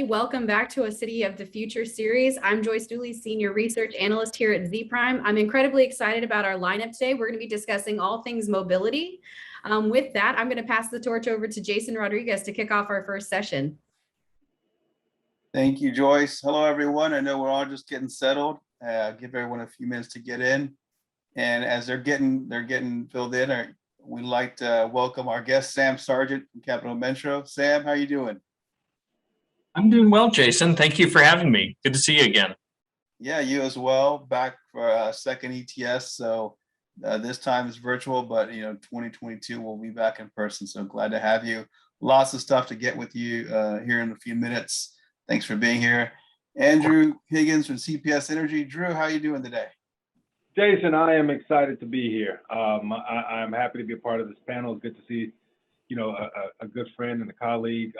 Welcome back to a City of the Future series. I'm Joyce Dooley, Senior Research Analyst here at Zpryme. I'm incredibly excited about our lineup today. We're going to be discussing all things mobility. With that, I'm going to pass the torch over to Jason Rodriguez to kick off our first session. Thank you, Joyce. Hello, everyone. I know we're all just getting settled. Give everyone a few minutes to get in. And as they're getting filled in, we'd like to welcome our guest, Sam Sargent from Capital Metro. Sam, how are you doing? I'm doing well, Jason. Thank you for having me. Good to see you again. Yeah, you as well. Back for a second ETS. So this time is virtual, but 2022 we'll be back in person. So glad to have you. Lots of stuff to get with you here in a few minutes. Thanks for being here. Andrew Higgins from CPS Energy. Drew, how are you doing today? Jason, I am excited to be here. I'm happy to be a part of this panel. It's good to see a good friend and a colleague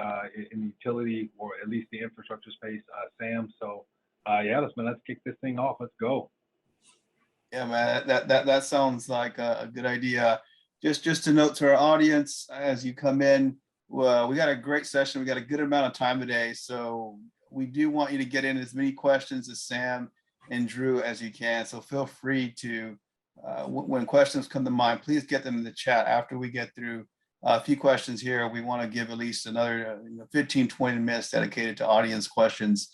in the utility, or at least the infrastructure space, Sam. So yeah, let's kick this thing off. Let's go. Yeah, man, that sounds like a good idea. Just to note to our audience as you come in, well, we got a great session. We got a good amount of time today, so we do want you to get in as many questions as Sam and Drew as you can. So feel free to, when questions come to mind, please get them in the chat after we get through a few questions here. We want to give at least another 15-20 minutes dedicated to audience questions,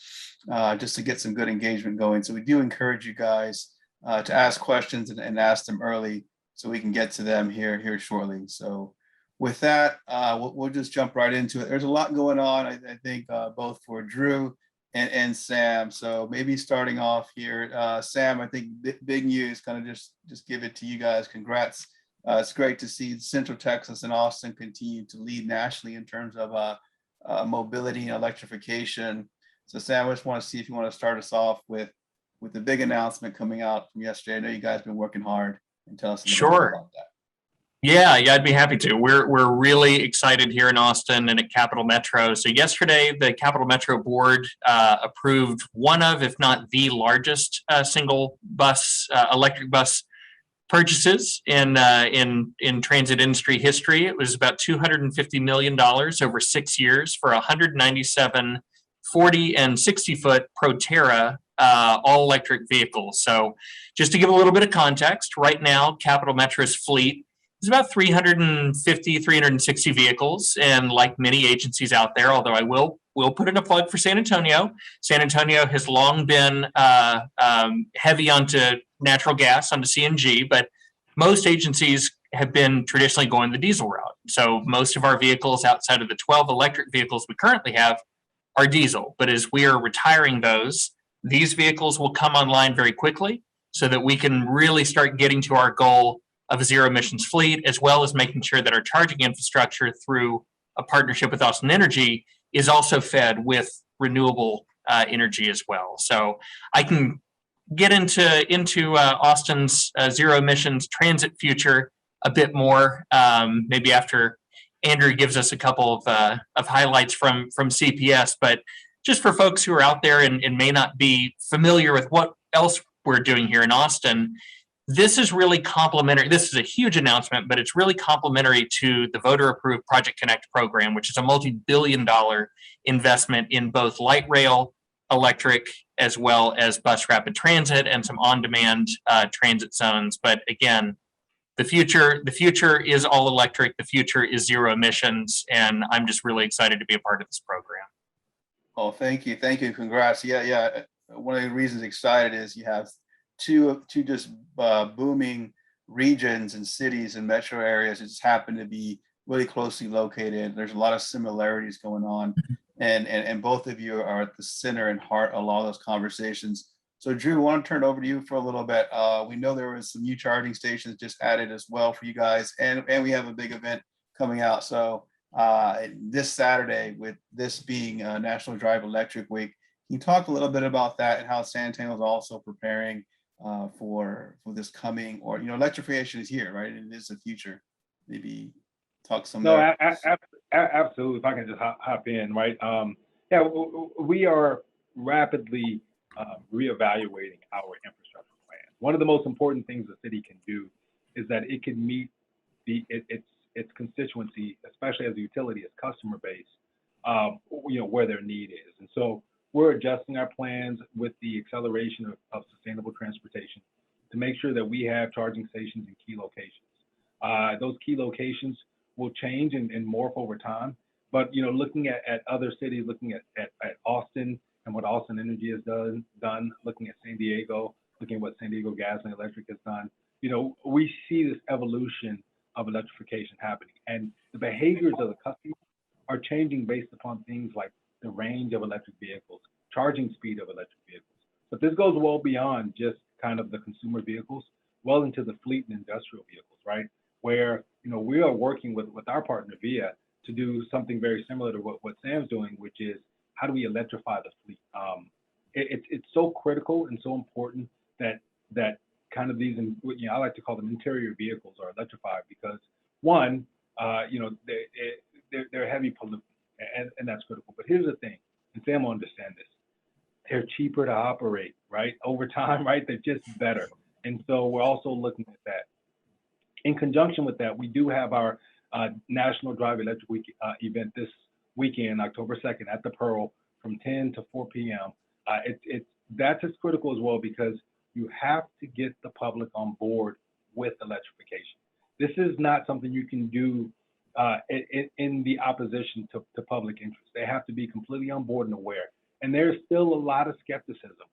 just to get some good engagement going. So we do encourage you guys to ask questions and ask them early so we can get to them here shortly. So with that, we'll just jump right into it. There's a lot going on, I think, both for Drew and Sam. So maybe starting off here, Sam, I think big news, kind of just give it to you guys. Congrats. It's great to see Central Texas and Austin continue to lead nationally in terms of mobility and electrification. So Sam, I just want to see if you want to start us off with the big announcement coming out from yesterday. I know you guys have been working hard, and tell us a little bit about that. Yeah, I'd be happy to. We're really excited here in Austin and at Capital Metro. So yesterday, the Capital Metro board approved one of, if not the largest single bus, electric bus purchases in transit industry history. It was about $250 million over 6 years for 197 40 and 60 foot Proterra all electric vehicles. So just to give a little bit of context, right now Capital Metro's fleet is about 350, 360 vehicles, and like many agencies out there, although I will put in a plug for San Antonio. San Antonio has long been heavy onto natural gas, onto CNG, but most agencies have been traditionally going the diesel route. So most of our vehicles outside of the 12 electric vehicles we currently have are diesel. But as we are retiring those, these vehicles will come online very quickly so that we can really start getting to our goal of a zero emissions fleet, as well as making sure that our charging infrastructure through a partnership with Austin Energy is also fed with renewable energy as well. So I can get into Austin's zero emissions transit future a bit more, maybe after Andrew gives us a couple of highlights from CPS. But just for folks who are out there and may not be familiar with what else we're doing here in Austin, this is really complementary. This is a huge announcement, but it's really complementary to the voter-approved Project Connect program, which is a multi-billion-dollar investment in both light rail, electric, as well as bus rapid transit and some on-demand transit zones. But again, the future is all electric. The future is zero emissions, and I'm just really excited to be a part of this program. Oh, thank you, congrats. Yeah. One of the reasons excited is you have two just booming regions and cities and metro areas that just happen to be really closely located. There's a lot of similarities going on, and both of you are at the center and heart of a lot of those conversations. So Drew, I want to turn it over to you for a little bit. We know there was some new charging stations just added as well for you guys, and we have a big event coming out. So this Saturday, with this being National Drive Electric Week, can you talk a little bit about that and how San Antonio is also preparing for this coming, or electrification is here, right? It is the future. Maybe talk some. No, absolutely. If I can just hop in, right? Yeah, we are rapidly reevaluating our infrastructure plan. One of the most important things the city can do is that it can meet its constituency, especially as a utility, its customer base, where their need is. And so we're adjusting our plans with the acceleration of sustainable transportation to make sure that we have charging stations in key locations. Those key locations will change and morph over time. But looking at other cities, looking at Austin and what Austin Energy has done, looking at San Diego, looking at what San Diego Gas and Electric has done, we see this evolution of electrification happening, and the behaviors of the customer are changing based upon things like the range of electric vehicles, charging speed of electric vehicles. But this goes well beyond just kind of the consumer vehicles, well into the fleet and industrial vehicles, right? Where we are working with our partner VIA to do something very similar to what Sam's doing, which is how do we electrify the fleet? It's so critical and so important that kind of these, I like to call them interior vehicles, are electrified because one, they're heavy pollutant, and that's critical. But here's the thing, and Sam will understand this: they're cheaper to operate, right? Over time, right? They're just better, and so we're also looking at that. In conjunction with that, we do have our National Drive Electric Week event this weekend, October 2nd, at the Pearl from 10 to 4 p.m. That's as critical as well because you have to get the public on board with electrification. This is not something you can do in the opposition to public interest. They have to be completely on board and aware. And there's still a lot of skepticism,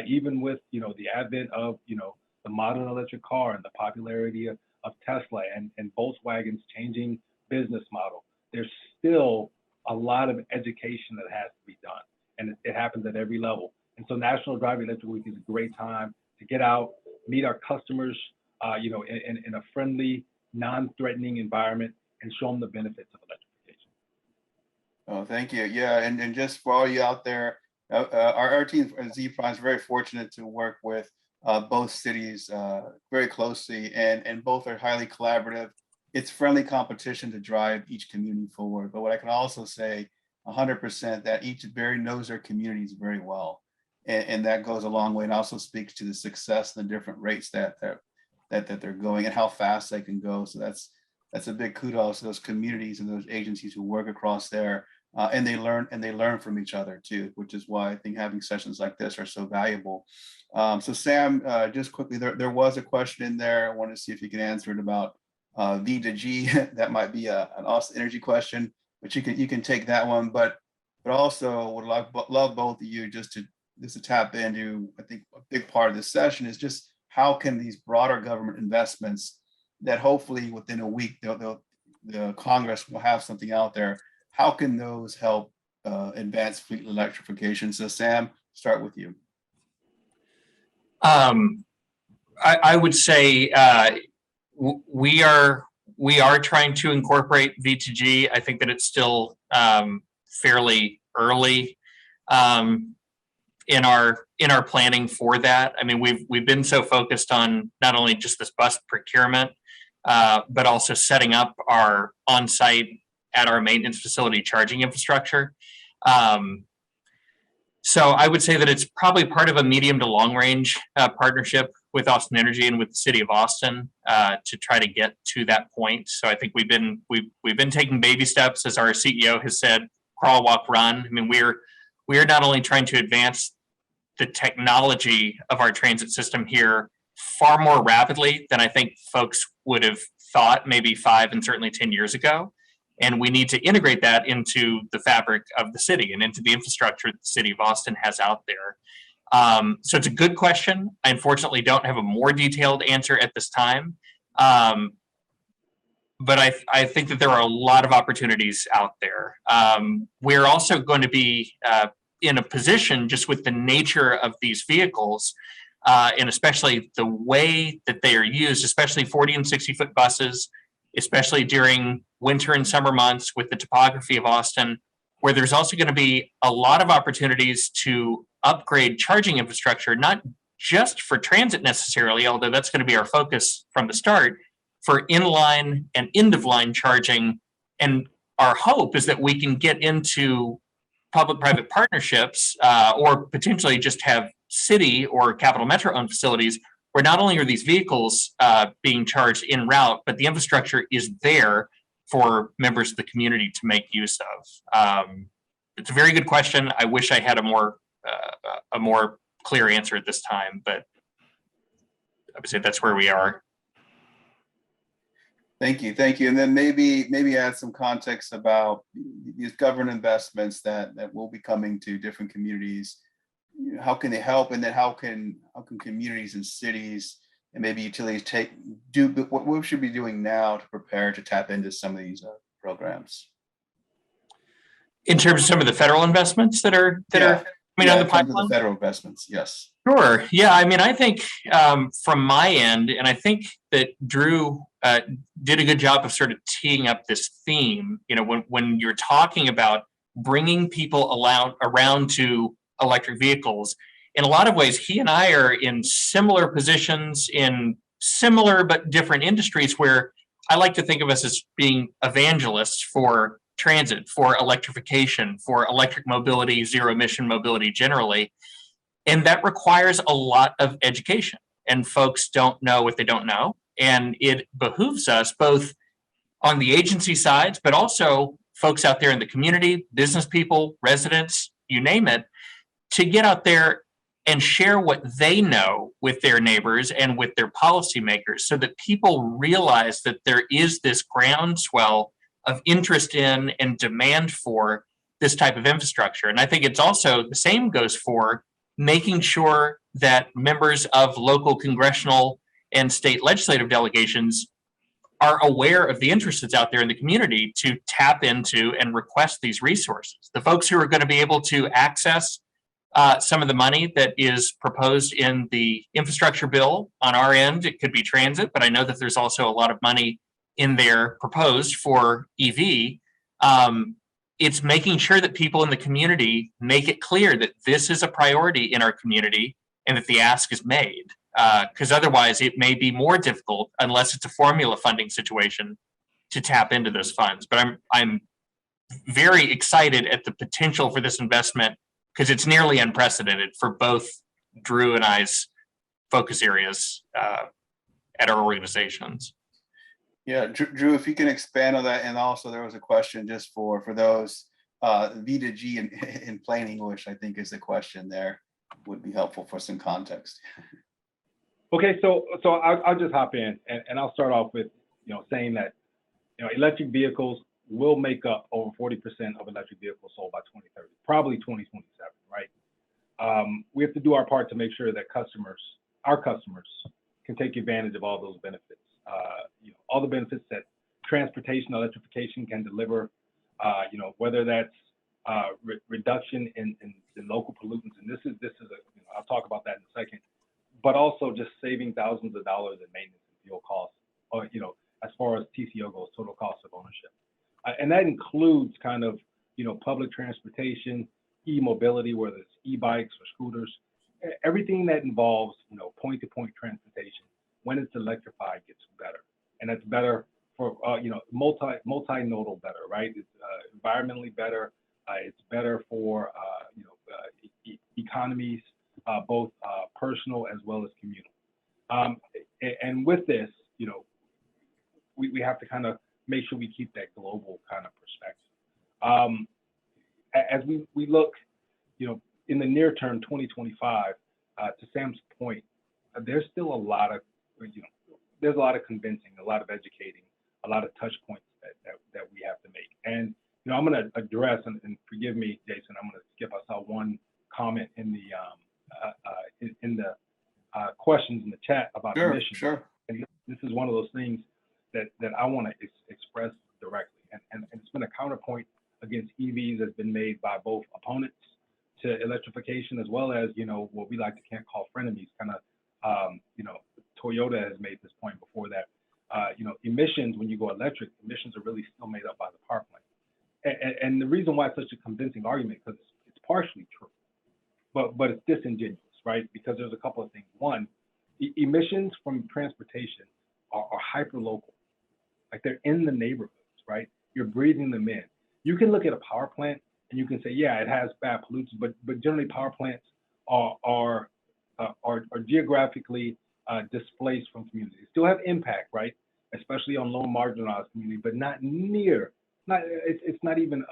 even with the advent of the modern electric car and the popularity of Tesla and Volkswagen's changing business model. There's still a lot of education that has to be done, and it happens at every level. And so National Drive Electric Week is a great time to get out, meet our customers, in a friendly, non-threatening environment, and show them the benefits of electrification. Oh, thank you. Yeah, and just for all you out there, our team at Zpryme is very fortunate to work with both cities very closely, and both are highly collaborative. It's friendly competition to drive each community forward. But what I can also say 100% that each very knows their communities very well. And that goes a long way, and also speaks to the success and the different rates that they're going and how fast they can go. So that's a big kudos to those communities and those agencies who work across there, and they learn from each other too, which is why I think having sessions like this are so valuable. So Sam, just quickly, there was a question in there. I wanted to see if you can answer it about V to G. That might be an Austin Energy question, but you can take that one. But also would love both of you just to tap into, I think a big part of this session is just how can these broader government investments that hopefully within a week the Congress will have something out there, how can those help advance fleet electrification? So Sam, start with you. I would say we are trying to incorporate V2G. I think that it's still fairly early in our planning for that. I mean, we've been so focused on not only just this bus procurement, but also setting up our on-site at our maintenance facility charging infrastructure. So I would say that it's probably part of a medium to long range partnership with Austin Energy and with the city of Austin to try to get to that point. So I think we've been taking baby steps, as our CEO has said, crawl, walk, run. I mean, we are not only trying to advance the technology of our transit system here far more rapidly than I think folks would have thought maybe 5 and certainly 10 years ago. And we need to integrate that into the fabric of the city and into the infrastructure that the city of Austin has out there. So it's a good question. I unfortunately don't have a more detailed answer at this time. But I think that there are a lot of opportunities out there. We're also going to be in a position, just with the nature of these vehicles, and especially the way that they are used, especially 40 and 60-foot buses, especially during winter and summer months with the topography of Austin, where there's also going to be a lot of opportunities to upgrade charging infrastructure, not just for transit necessarily, although that's going to be our focus from the start, for inline and end-of-line charging. And our hope is that we can get into public-private partnerships, or potentially just have city or Capital Metro owned facilities where not only are these vehicles being charged en route, but the infrastructure is there for members of the community to make use of. It's a very good question. I wish I had a more clear answer at this time, but I would say that's where we are. Thank you. And then maybe add some context about these government investments that will be coming to different communities. How can they help, and then how can communities and cities and maybe utilities what we should be doing now to prepare to tap into some of these programs? In terms of some of the federal investments that are coming down the pipeline? The federal investments, yes. Sure. Yeah. I mean, I think from my end, and I think that Drew did a good job of sort of teeing up this theme. When you're talking about bringing people around to electric vehicles, in a lot of ways, he and I are in similar positions in similar but different industries, where I like to think of us as being evangelists for transit, for electrification, for electric mobility, zero emission mobility generally. And that requires a lot of education, and folks don't know what they don't know. And it behooves us both on the agency sides, but also folks out there in the community, business people, residents, you name it, to get out there and share what they know with their neighbors and with their policymakers, so that people realize that there is this groundswell of interest in and demand for this type of infrastructure. And I think it's also the same goes for making sure that members of local congressional and state legislative delegations are aware of the interest that's out there in the community to tap into and request these resources. The folks who are going to be able to access some of the money that is proposed in the infrastructure bill on our end, it could be transit, but I know that there's also a lot of money in there proposed for EV. It's making sure that people in the community make it clear that this is a priority in our community and that the ask is made. Because otherwise it may be more difficult, unless it's a formula funding situation, to tap into those funds. But I'm very excited at the potential for this investment, because it's nearly unprecedented for both Drew and I's focus areas at our organizations. Yeah, Drew, if you can expand on that. And also there was a question just for those V to G in plain English, I think is the question there, would be helpful for some context. Okay, so I'll just hop in and I'll start off with saying that electric vehicles will make up over 40% of electric vehicles sold by 2030, probably 2027, right? We have to do our part to make sure that our customers, can take advantage of all those benefits. All the benefits that transportation electrification can deliver, whether that's reduction in local pollutants, and this is I'll talk about that in a second, but also just saving thousands of dollars in maintenance and fuel costs, or as far as TCO goes, total cost of ownership, and that includes kind of public transportation, e-mobility, whether it's e-bikes or scooters, everything that involves point-to-point transportation. When it's electrified, gets better, and that's better for multinodal better, right? It's environmentally better. It's better for economies, both personal as well as communal. And with this, we have to kind of make sure we keep that global kind of perspective. As we look, in the near term, 2025, to Sam's point, there's still a lot of there's a lot of convincing, a lot of educating, a lot of touch points that we have to make. And I'm going to address, and forgive me, Jason, I'm going to skip. I saw one comment in the questions in the chat about emissions. Sure. And this is one of those things that I want to express directly. And it's been a counterpoint against EVs that's been made by both opponents to electrification, as well as, what we like to can't call frenemies, kind of, Toyota has made this point before that, emissions, when you go electric, emissions are really still made up by the power plant. And the reason why it's such a convincing argument, because it's partially true, but it's disingenuous, right? Because there's a couple of things. One, emissions from transportation are hyper local, like they're in the neighborhoods, right? You're breathing them in. You can look at a power plant and you can say, yeah, it has bad pollutants, but generally power plants are geographically displaced from communities. They still have impact, right? Especially on low marginalized community, but it's not even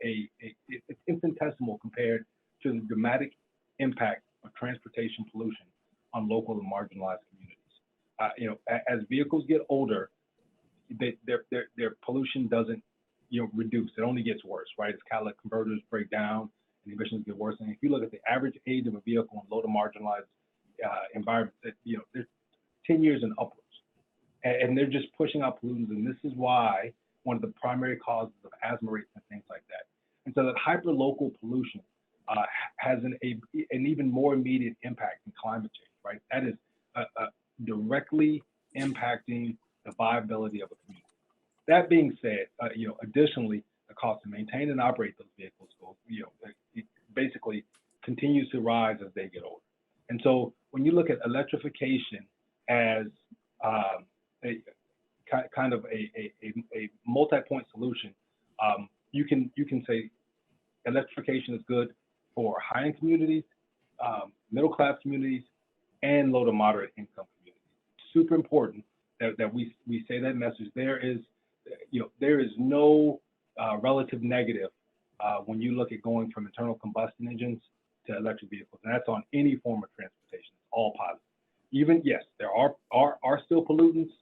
it's infinitesimal compared to the dramatic impact of transportation pollution on local and marginalized communities. As vehicles get older, their pollution doesn't reduce. It only gets worse, right? As catalytic converters break down and emissions get worse. And if you look at the average age of a vehicle in low to marginalized environments, they're 10 years and upwards. And they're just pushing out pollutants. And this is why one of the primary causes of asthma rates and things like that. And so that hyperlocal pollution has an even more immediate impact in climate change, right? That is directly impacting the viability of a community. That being said, additionally, the cost to maintain and operate those vehicles it basically continues to rise as they get older. And so when you look at electrification as a kind of a multi-point solution, you can say electrification is good for high-end communities, middle-class communities, and low to moderate income communities. Super important that we say that message. There is no relative negative when you look at going from internal combustion engines to electric vehicles, and that's on any form of transportation. It's all positive. Even yes, there are still pollutants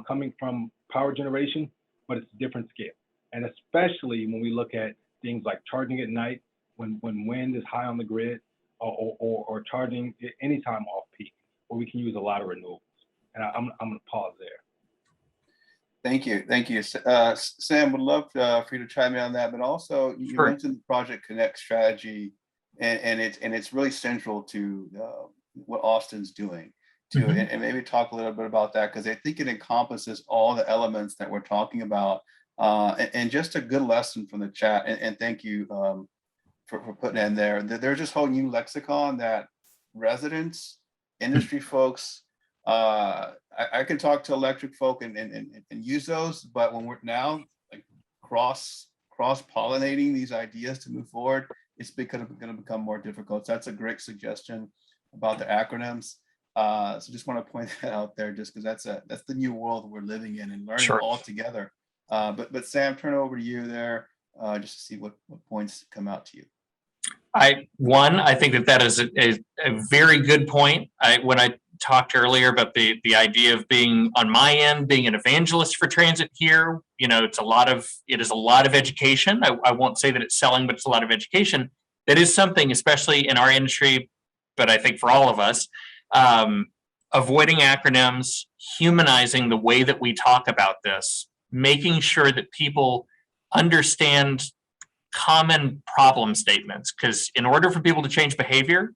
coming from power generation, but it's a different scale. And especially when we look at things like charging at night when wind is high on the grid, or charging anytime off peak, where we can use a lot of renewables. And I'm going to pause there. Thank you. Sam, would love for you to chime in on that, but also you Sure. mentioned the Project Connect strategy, and it's really central to what Austin's doing too. Mhm. And maybe talk a little bit about that, because I think it encompasses all the elements that we're talking about, and just a good lesson from the chat. And thank you for putting in there. There's this whole new lexicon that residents, industry folks, I can talk to electric folk and use those, but when we're now like cross-pollinating these ideas to move forward, it's going to become more difficult. So that's a great suggestion about the acronyms. So just want to point that out there, just because that's the new world we're living in and learning Sure. all together. But Sam, turn it over to you there, just to see what points come out to you. I think that is a very good point. When I talked earlier about the idea of being on my end, being an evangelist for transit here, it is a lot of education. I won't say that it's selling, but it's a lot of education. That is something, especially in our industry, but I think for all of us, avoiding acronyms, humanizing the way that we talk about this, making sure that people understand common problem statements, because in order for people to change behavior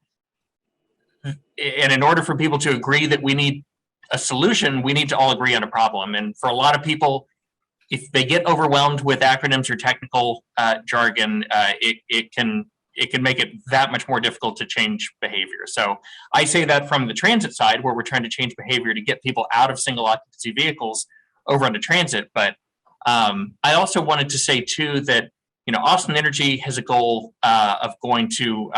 and in order for people to agree that we need a solution, we need to all agree on a problem. And for a lot of people, if they get overwhelmed with acronyms or technical jargon, it can make it that much more difficult to change behavior. So I say that from the transit side, where we're trying to change behavior to get people out of single occupancy vehicles over onto transit. But I also wanted to say too that Austin Energy has a goal of going to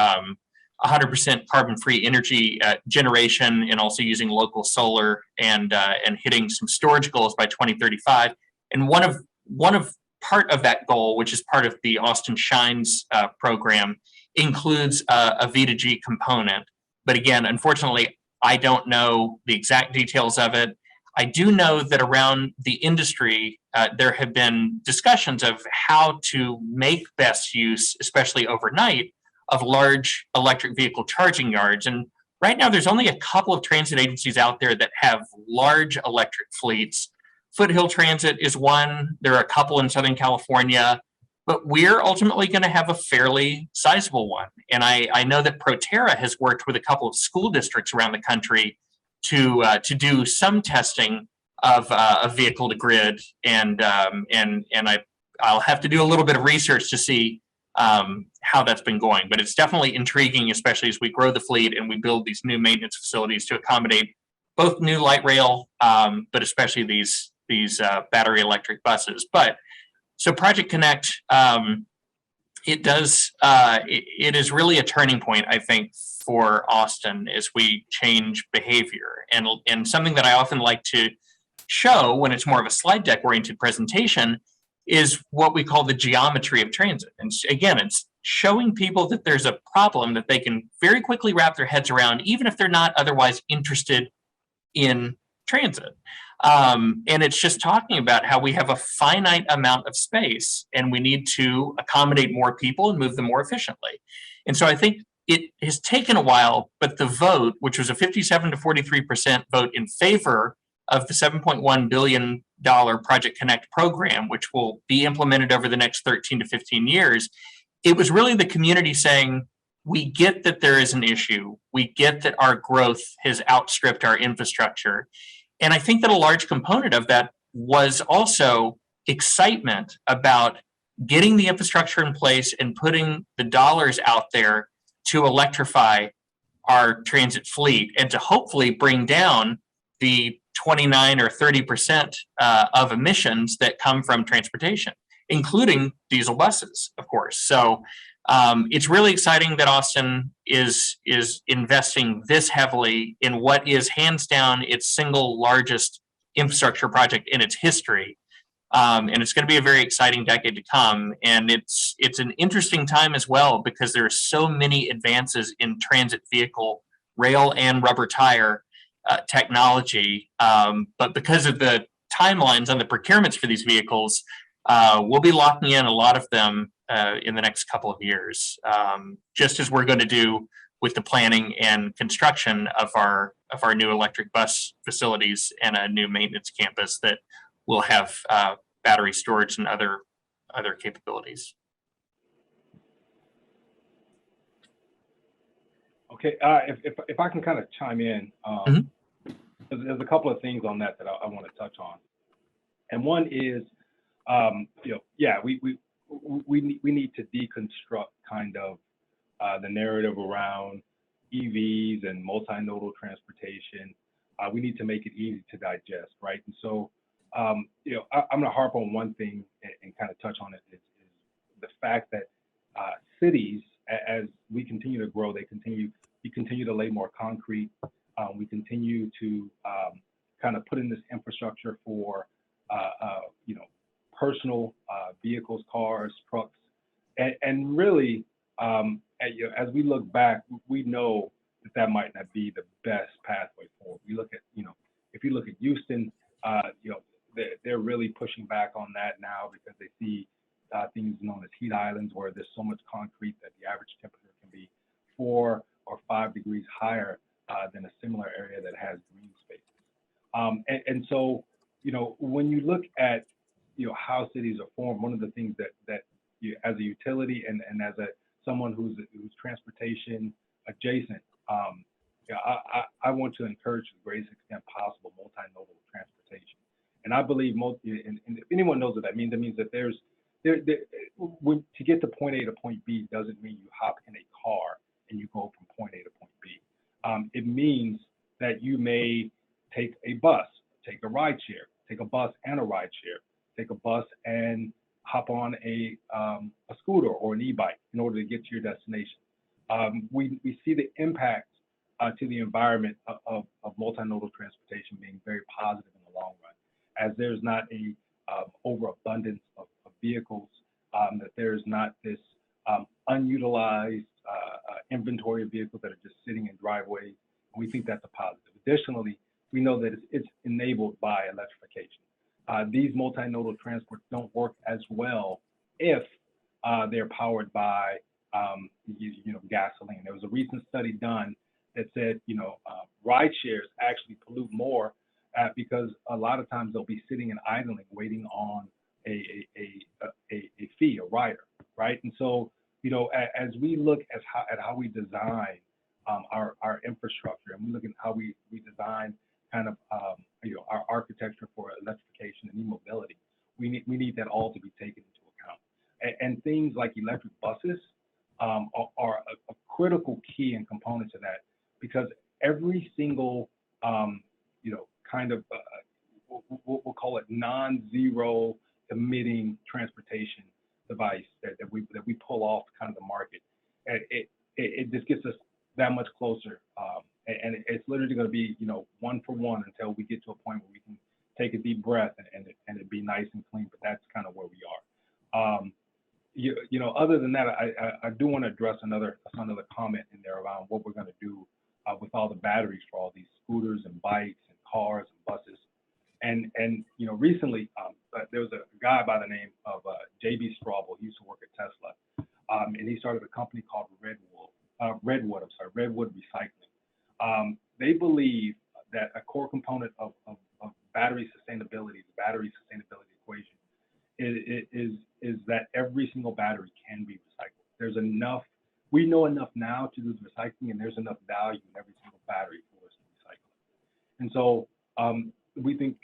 100% carbon-free energy generation, and also using local solar and hitting some storage goals by 2035. And one of part of that goal, which is part of the Austin Shines program, includes a V2G component. But again, unfortunately, I don't know the exact details of it. I do know that around the industry, there have been discussions of how to make best use, especially overnight, of large electric vehicle charging yards. And right now, there's only a couple of transit agencies out there that have large electric fleets. Foothill Transit is one. There are a couple in Southern California. but we're ultimately going to have a fairly sizable one. And I know that Proterra has worked with a couple of school districts around the country to do some testing of a vehicle to grid, and I'll have to do a little bit of research to see how that's been going. But it's definitely intriguing, especially as we grow the fleet and we build these new maintenance facilities to accommodate both new light rail, but especially these battery electric buses. But so Project Connect, it is really a turning point, I think, for Austin as we change behavior. And something that I often like to show when it's more of a slide deck oriented presentation is what we call the geometry of transit. And again, it's showing people that there's a problem that they can very quickly wrap their heads around, even if they're not otherwise interested in transit. And it's just talking about how we have a finite amount of space and we need to accommodate more people and move them more efficiently. And so I think it has taken a while, but the vote, which was a 57 to 43% vote in favor of the $7.1 billion Project Connect program, which will be implemented over the next 13 to 15 years, it was really the community saying, we get that there is an issue. We get that our growth has outstripped our infrastructure. And I think that a large component of that was also excitement about getting the infrastructure in place and putting the dollars out there to electrify our transit fleet and to hopefully bring down the 29 or 30% of emissions that come from transportation, including diesel buses, of course. So it's really exciting that Austin is investing this heavily in what is hands down its single largest infrastructure project in its history. And it's going to be a very exciting decade to come. And it's an interesting time as well, because there are so many advances in transit vehicle, rail and rubber tire technology. But because of the timelines on the procurements for these vehicles, we'll be locking in a lot of them in the next couple of years, just as we're going to do with the planning and construction of our new electric bus facilities and a new maintenance campus that will have battery storage and other capabilities. Okay, if I can kind of chime in, there's a couple of things on that I want to touch on, and one is, we need to deconstruct kind of the narrative around EVs and multimodal transportation. We need to make it easy to digest, right? And so, I'm going to harp on one thing and kind of touch on it is the fact that cities, as we continue to grow, we continue to lay more concrete. We continue to kind of put in this infrastructure for, personal vehicles, cars, trucks, and really, as we look back, we know that might not be the best pathway forward. We look at, if you look at Houston, they're really pushing back on that now because they see things known as heat islands, where there's so much concrete that the average temperature can be 4 or 5 degrees higher than a similar area that has green spaces. And so, when you look at, how cities are formed, one of the things that you, as a utility and as someone who's transportation adjacent, I want to encourage to the greatest extent possible multimodal transportation. And I believe and if anyone knows what that means, that to get to point A to point B doesn't mean you hop in a car and you go from point A to point B. It means that you may take a bus, take a ride share, take a bus and a ride share, take a bus and hop on a scooter or an e-bike in order to get to your destination. We see the impact to the environment of multimodal transportation being very positive in the long run, as there's not a overabundance of vehicles, that there's not this unutilized inventory of vehicles that are just sitting in driveways. We think that's a positive. Additionally, we know that it's enabled by electrification. These multimodal transports don't work as well if they're powered by gasoline. There was a recent study done that said, ride shares actually pollute more because a lot of times they'll be sitting and idling, waiting on a fee, a rider, right? And so, as we look at how we design our infrastructure, and we look at how we design kind of our architecture for electrification and e-mobility, we need that all to be taken into account. And things like electric buses are a critical key and component to that, because every single kind of we'll call it non-zero emitting transportation device that we pull off kind of the market, it just gets us that much closer, and it's literally going to be one for one until we get to a point where we can take a deep breath and it be nice and clean. But that's kind of where we are. Other than that, I do want to address another comment in there around what we're going to do with all the batteries for all these scooters and bikes and cars and buses. And recently there was a guy by the name of J.B. Straubel. He used to work at Tesla, and he started a company called Redwood Recycling. They believe that a core component of battery sustainability, the battery sustainability equation, is that every single battery can be recycled. We know enough now to do the recycling, and there's enough value in every single battery for us to recycle. And so we think,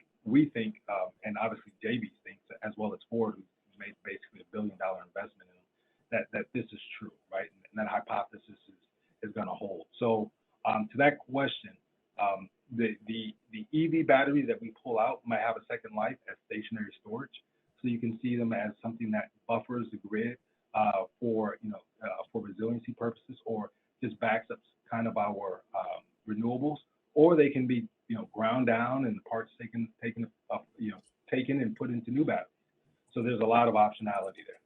and obviously JB thinks, as well as Ford, who's made basically $1 billion investment in them, that this is true, right? And that hypothesis is going to hold. So to that question, the EV batteries that we pull out might have a second life as stationary storage. So you can see them as something that buffers the grid for resiliency purposes, or just backs up kind of our renewables, or they can be ground down and the parts taken and put into new batteries. So there's a lot of optionality there.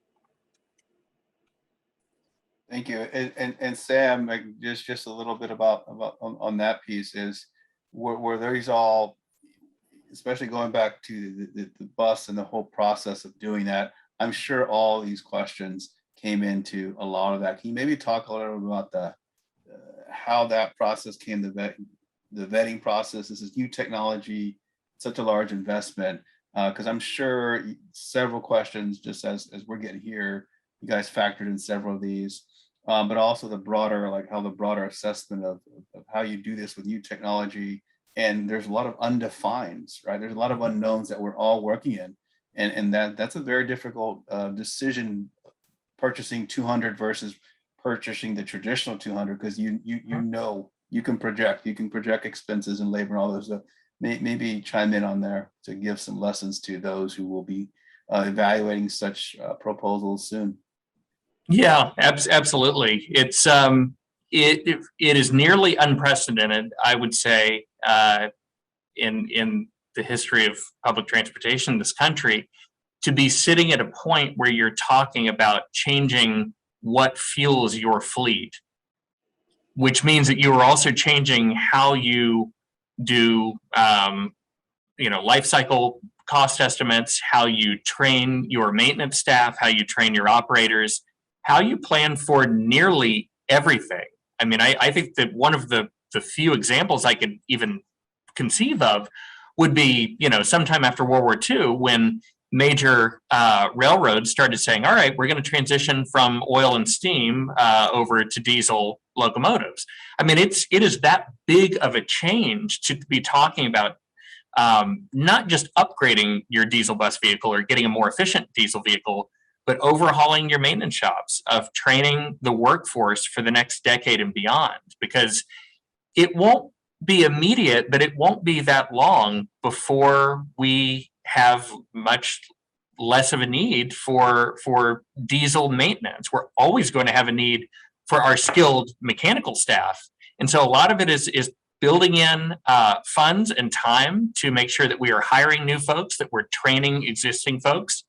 Thank you. And Sam, like, just a little bit about on that piece is where there's all, especially going back to the bus and the whole process of doing that. I'm sure all these questions came into a lot of that. Can you maybe talk a little bit about how that process came, the vetting process? This is new technology, such a large investment, because I'm sure several questions, just as we're getting here, you guys factored in several of these, but also the broader assessment of how you do this with new technology. And there's a lot of undefineds, right? There's a lot of unknowns that we're all working in. And that's a very difficult decision, purchasing 200 versus purchasing the traditional 200, because you can project expenses and labor and all those. Maybe chime in on there to give some lessons to those who will be evaluating such proposals soon. Yeah, absolutely. It's it is nearly unprecedented, I would say, in the history of public transportation in this country, to be sitting at a point where you're talking about changing what fuels your fleet, which means that you are also changing how you do, life cycle cost estimates, how you train your maintenance staff, how you train your operators, how you plan for nearly everything. I mean, I think that one of the few examples I could even conceive of would be, sometime after World War II, when major railroads started saying, all right, we're going to transition from oil and steam over to diesel locomotives. I mean, it is that big of a change to be talking about not just upgrading your diesel bus vehicle or getting a more efficient diesel vehicle, but overhauling your maintenance shops, of training the workforce for the next decade and beyond, because it won't be immediate, but it won't be that long before we have much less of a need for diesel maintenance. We're always going to have a need for our skilled mechanical staff. And so a lot of it is building in funds and time to make sure that we are hiring new folks, that we're training existing folks,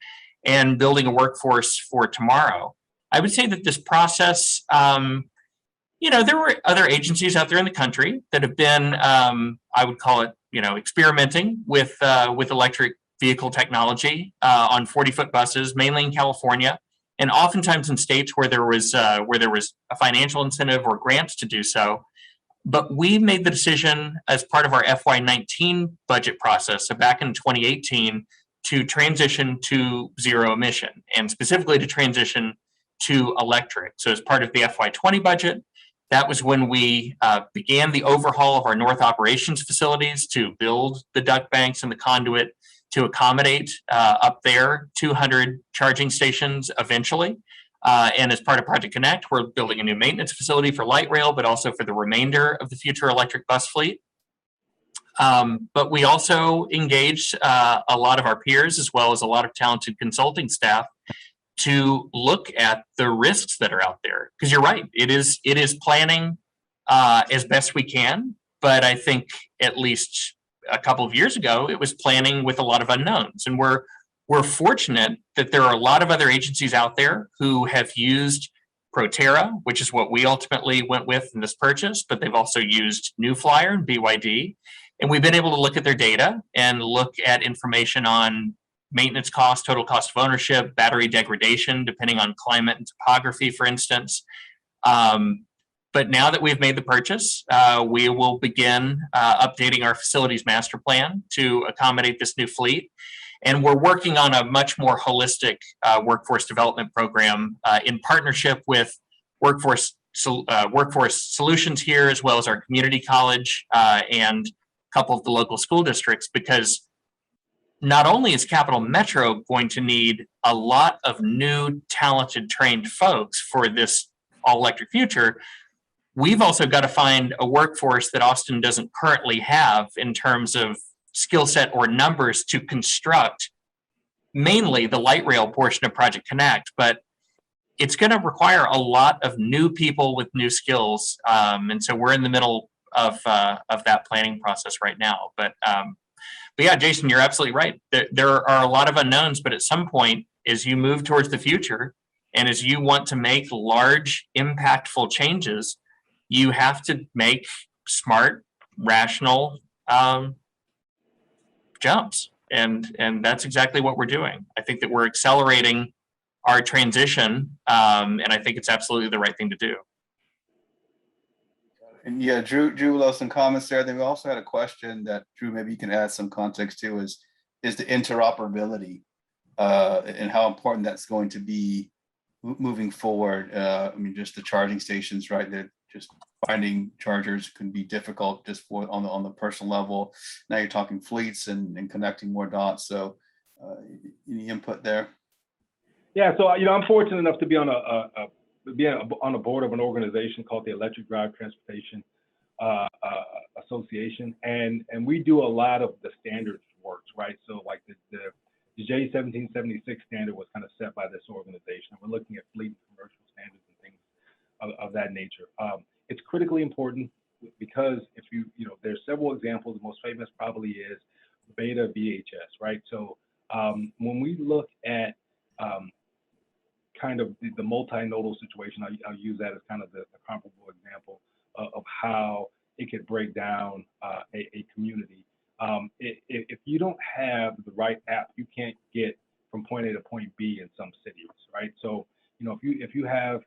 and building a workforce for tomorrow. I would say that this process, there were other agencies out there in the country that have been, I would call it, experimenting with electric vehicle technology on 40-foot buses, mainly in California, and oftentimes in states where there was a financial incentive or grants to do so. But we made the decision as part of our FY19 budget process, so back in 2018, to transition to zero emission, and specifically to transition to electric. So as part of the FY20 budget, that was when we began the overhaul of our North operations facilities to build the duct banks and the conduit to accommodate up there 200 charging stations eventually. And as part of Project Connect, we're building a new maintenance facility for light rail, but also for the remainder of the future electric bus fleet. But we also engaged a lot of our peers, as well as a lot of talented consulting staff, to look at the risks that are out there. Because you're right, it is planning as best we can. But I think at least a couple of years ago, it was planning with a lot of unknowns. And we're fortunate that there are a lot of other agencies out there who have used Proterra, which is what we ultimately went with in this purchase, but they've also used New Flyer and BYD. And we've been able to look at their data and look at information on maintenance cost, total cost of ownership, battery degradation, depending on climate and topography, for instance. But now that we've made the purchase, we will begin updating our facilities master plan to accommodate this new fleet. And we're working on a much more holistic workforce development program in partnership with Workforce Solutions here, as well as our community college and a couple of the local school districts, because not only is Capital Metro going to need a lot of new, talented, trained folks for this all-electric future, we've also got to find a workforce that Austin doesn't currently have in terms of skill set or numbers to construct mainly the light rail portion of Project Connect. But it's going to require a lot of new people with new skills. And so we're in the middle of that planning process right now. But yeah, Jason, you're absolutely right. There are a lot of unknowns, but at some point, as you move towards the future and as you want to make large, impactful changes, you have to make smart, rational jumps. And that's exactly what we're doing. I think that we're accelerating our transition, and I think it's absolutely the right thing to do. And yeah, Drew left some comments there. Then we also had a question that, Drew, maybe you can add some context to, is the interoperability and how important that's going to be moving forward. I mean, just the charging stations, right? That just finding chargers can be difficult just for on the personal level. Now you're talking fleets and connecting more dots. So any input there? Yeah, so I'm fortunate enough to be on a board of an organization called the Electric Drive Transportation Association, and we do a lot of the standards works, right? So like the J1776 standard was kind of set by this organization. We're looking at fleet and commercial standards and things of that nature. It's critically important because if there's several examples. The most famous probably is Beta VHS, right? So when we look at kind of the multinodal situation, I'll use that as kind of the comparable example of how it could break down a community. If you don't have the right app, you can't get from point A to point B in some cities, right? So if you have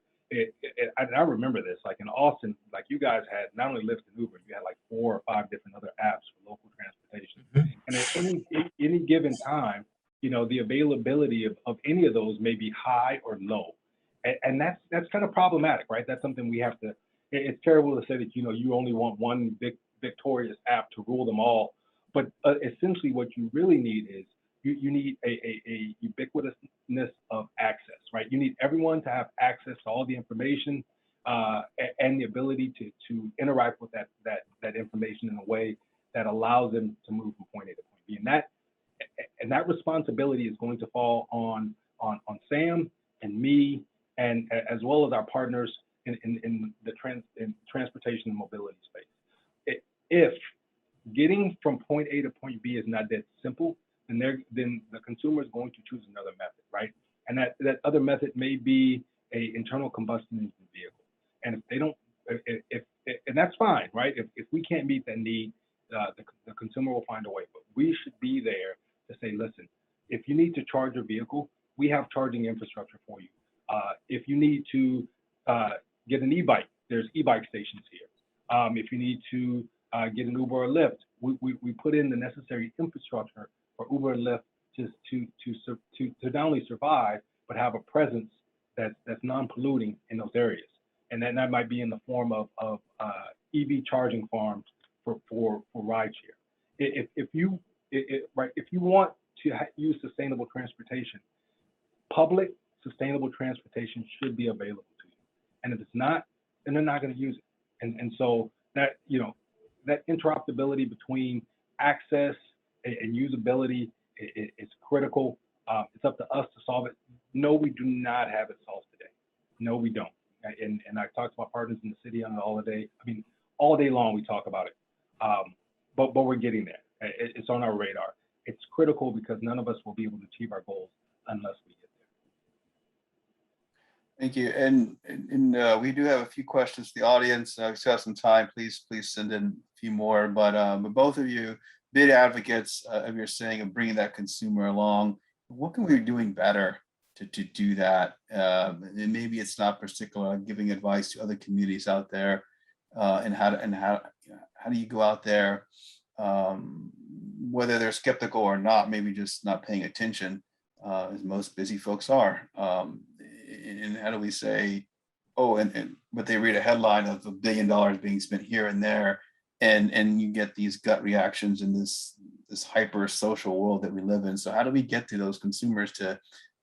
I remember this, like in Austin, like you guys had not only Lyft and Uber, you had like 4 or 5 different other apps for local transportation. And at any given time, the availability of any of those may be high or low. And that's kind of problematic, right? That's something we have to, it's terrible to say that, you only want one victorious app to rule them all. But essentially what you really need is you need a ubiquitousness of access, right? You need everyone to have access to all the information and the ability to interact with that information in a way that allows them to move from point A to point B. And that responsibility is going to fall on Sam and me, and as well as our partners in the transportation and mobility space. If getting from point A to point B is not that simple, then the consumer is going to choose another method, right? And that other method may be a internal combustion engine vehicle. And if they don't, and that's fine, right? If we can't meet that need, the consumer will find a way. But we should be there to say, listen, if you need to charge your vehicle, we have charging infrastructure for you. If you need to get an e-bike, there's e-bike stations here. If you need to get an Uber or Lyft, we put in the necessary infrastructure for Uber and Lyft to not only survive but have a presence that's non-polluting in those areas, and that might be in the form of EV charging farms for rideshare. If you want to use sustainable transportation, public sustainable transportation should be available to you, and if it's not, then they're not going to use it. And so that, that interoperability between access and usability is critical. It's up to us to solve it. No, we do not have it solved today. No, we don't. And I talked to my partners in the city on it all day. I mean, all day long we talk about it. But we're getting there. It's on our radar. It's critical because none of us will be able to achieve our goals unless we get there. Thank you. And we do have a few questions to the audience. We still have some time. Please send in a few more. But both of you, big advocates of your saying of bringing that consumer along. What can we be doing better to do that? And maybe it's not particular. I'm giving advice to other communities out there, and how do you go out there, whether they're skeptical or not, maybe just not paying attention, as most busy folks are. And how do we say, but they read a headline of $1 billion being spent here and there, and you get these gut reactions in this hyper social world that we live in. So how do we get to those consumers to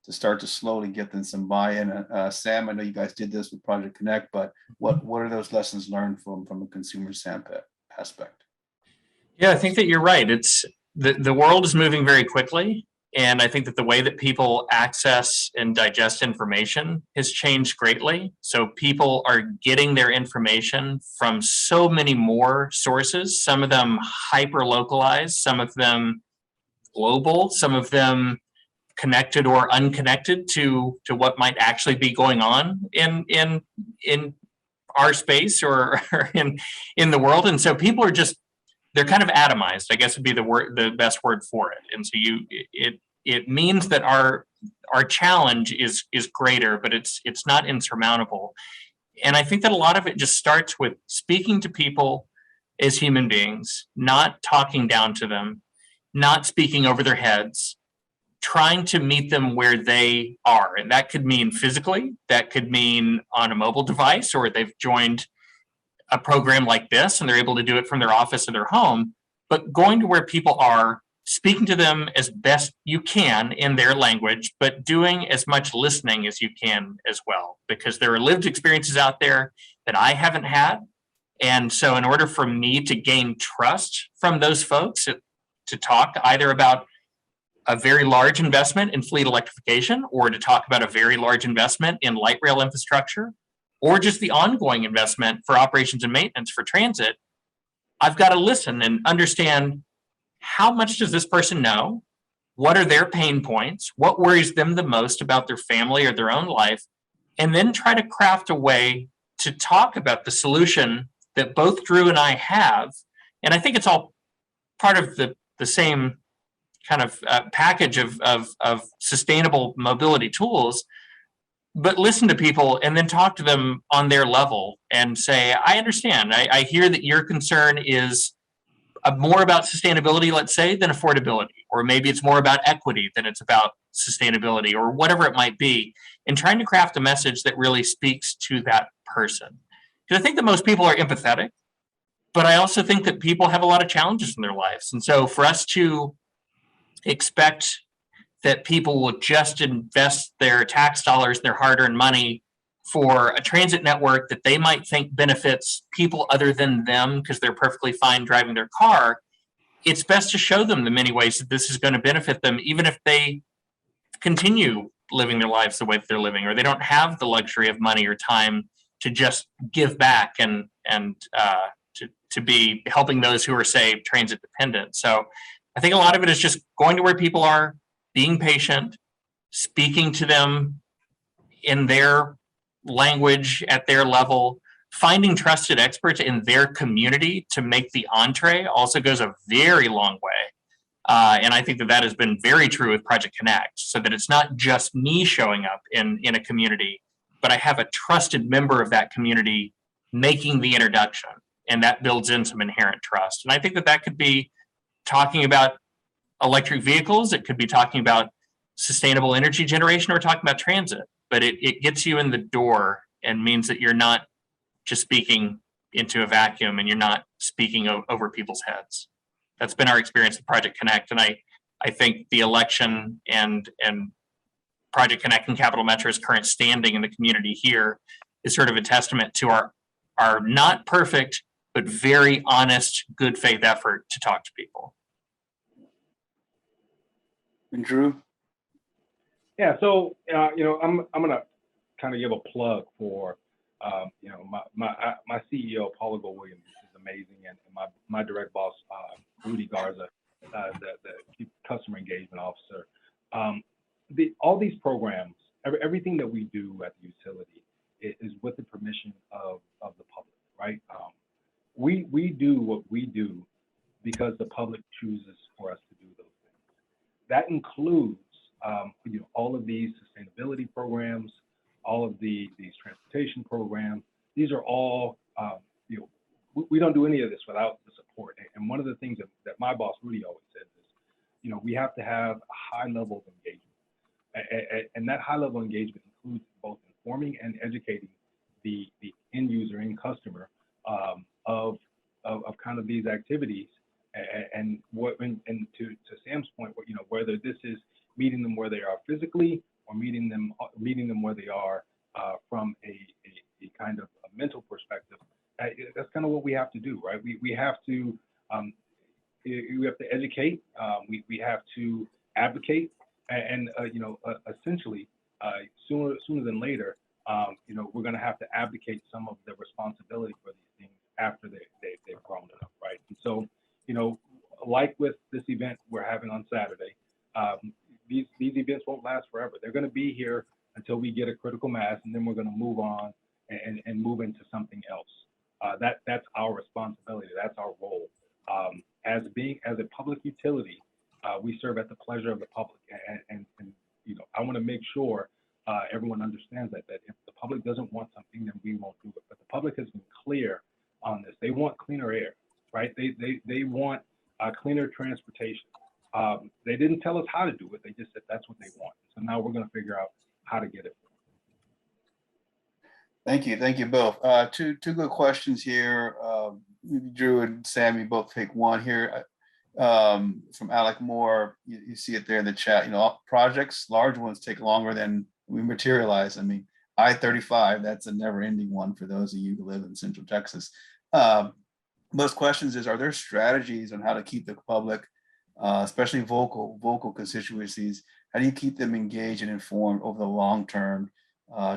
start to slowly get them some buy-in? Sam, I know you guys did this with Project Connect, but what are those lessons learned from a consumer aspect? Yeah, I think that you're right. It's the world is moving very quickly. And I think that the way that people access and digest information has changed greatly. So people are getting their information from so many more sources, some of them hyper localized, some of them global, some of them connected or unconnected to what might actually be going on in our space or in the world. And so people are they're kind of atomized, I guess would be the best word for it. And so it means that our challenge is greater, but it's not insurmountable. And I think that a lot of it just starts with speaking to people as human beings, not talking down to them, not speaking over their heads, trying to meet them where they are. And that could mean physically, that could mean on a mobile device, or they've joined a program like this and they're able to do it from their office or their home, but going to where people are, speaking to them as best you can in their language, but doing as much listening as you can as well, because there are lived experiences out there that I haven't had. And so in order for me to gain trust from those folks to talk either about a very large investment in fleet electrification, or to talk about a very large investment in light rail infrastructure, or just the ongoing investment for operations and maintenance for transit, I've got to listen and understand, how much does this person know? What are their pain points? What worries them the most about their family or their own life? And then try to craft a way to talk about the solution that both Drew and I have. And I think it's all part of the same kind of package of sustainable mobility tools. But listen to people and then talk to them on their level and say, I understand. I hear that your concern is more about sustainability, let's say, than affordability. Or maybe it's more about equity than it's about sustainability, or whatever it might be. And trying to craft a message that really speaks to that person. Because I think that most people are empathetic, but I also think that people have a lot of challenges in their lives. And so for us to expect that people will just invest their tax dollars, their hard-earned money for a transit network that they might think benefits people other than them because they're perfectly fine driving their car, it's best to show them the many ways that this is going to benefit them, even if they continue living their lives the way that they're living, or they don't have the luxury of money or time to just give back and to be helping those who are, say, transit dependent. So I think a lot of it is just going to where people are, being patient, speaking to them in their language at their level, finding trusted experts in their community to make the entree also goes a very long way. And I think that has been very true with Project Connect, so that it's not just me showing up in a community, but I have a trusted member of that community making the introduction, and that builds in some inherent trust. And I think that could be talking about electric vehicles. It could be talking about sustainable energy generation or talking about transit, but it gets you in the door and means that you're not just speaking into a vacuum and you're not speaking over people's heads. That's been our experience with Project Connect. And I think the election and Project Connect and Capital Metro's current standing in the community here is sort of a testament to our not perfect, but very honest, good faith effort to talk to people. And Drew? Yeah, so I'm gonna kind of give a plug for my CEO Paula Williams is amazing, and my direct boss Rudy Garza, the Chief Customer Engagement Officer. All these programs, everything that we do at the utility is with the permission of the public, right? We do what we do because the public chooses for us to do those things. That includes all of these sustainability programs, all of these transportation programs. These are all, we don't do any of this without the support. And one of the things that my boss Rudy always says is, we have to have a high level of engagement. And that high level of engagement includes both informing and educating the end user and customer of kind of these activities. And to Sam's point, whether this is meeting them where they are physically or meeting them where they are from a kind of a mental perspective. That's kind of what we have to do, right? We have to educate, we have to advocate, and essentially sooner than later, we're going to have to abdicate some of the responsibility for these things after they've grown enough, right? And so, like with this event we're having on Saturday, these events won't last forever. They're going to be here until we get a critical mass, and then we're going to move on and move into something else. That's our responsibility. That's our role. As a public utility, we serve at the pleasure of the public, and I want to make sure everyone understands that if the public doesn't want something, then we won't do it. But the public has been clear on this. They want cleaner air, right? They want cleaner transportation. They didn't tell us how to do it. They just said that's what they want. So now we're going to figure out how to get it. Thank you both. Two good questions here. Drew and Sam, you both take one here. From Alec Moore, you see it there in the chat. Projects, large ones, take longer than we materialize. I mean, I-35, that's a never-ending one for those of you who live in Central Texas. Most questions is, are there strategies on how to keep the public, especially vocal constituencies, how do you keep them engaged and informed over the long term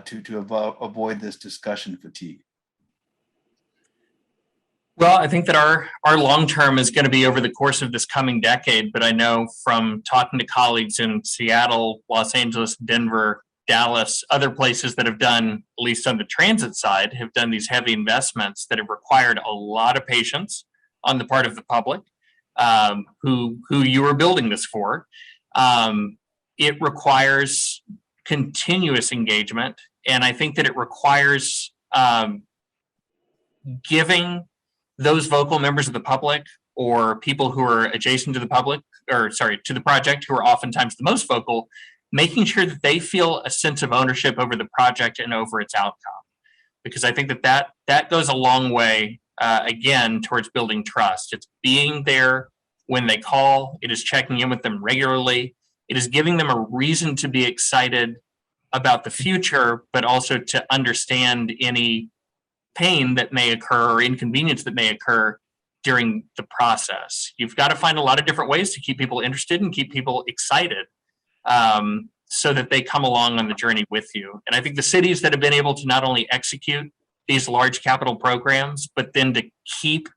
to avoid this discussion fatigue? Well, I think that our long term is going to be over the course of this coming decade, but I know from talking to colleagues in Seattle, Los Angeles, Denver, Dallas, other places that have done, at least on the transit side, have done these heavy investments that have required a lot of patience on the part of the public, who you are building this for. It requires continuous engagement, and I think that it requires giving those vocal members of the public or people who are adjacent to the to the project, who are oftentimes the most vocal, making sure that they feel a sense of ownership over the project and over its outcome. Because I think that goes a long way, again, towards building trust. It's being there when they call. It is checking in with them regularly. It is giving them a reason to be excited about the future, but also to understand any pain that may occur or inconvenience that may occur during the process. You've got to find a lot of different ways to keep people interested and keep people excited, so that they come along on the journey with you. And I think the cities that have been able to not only execute these large capital programs, but then to keep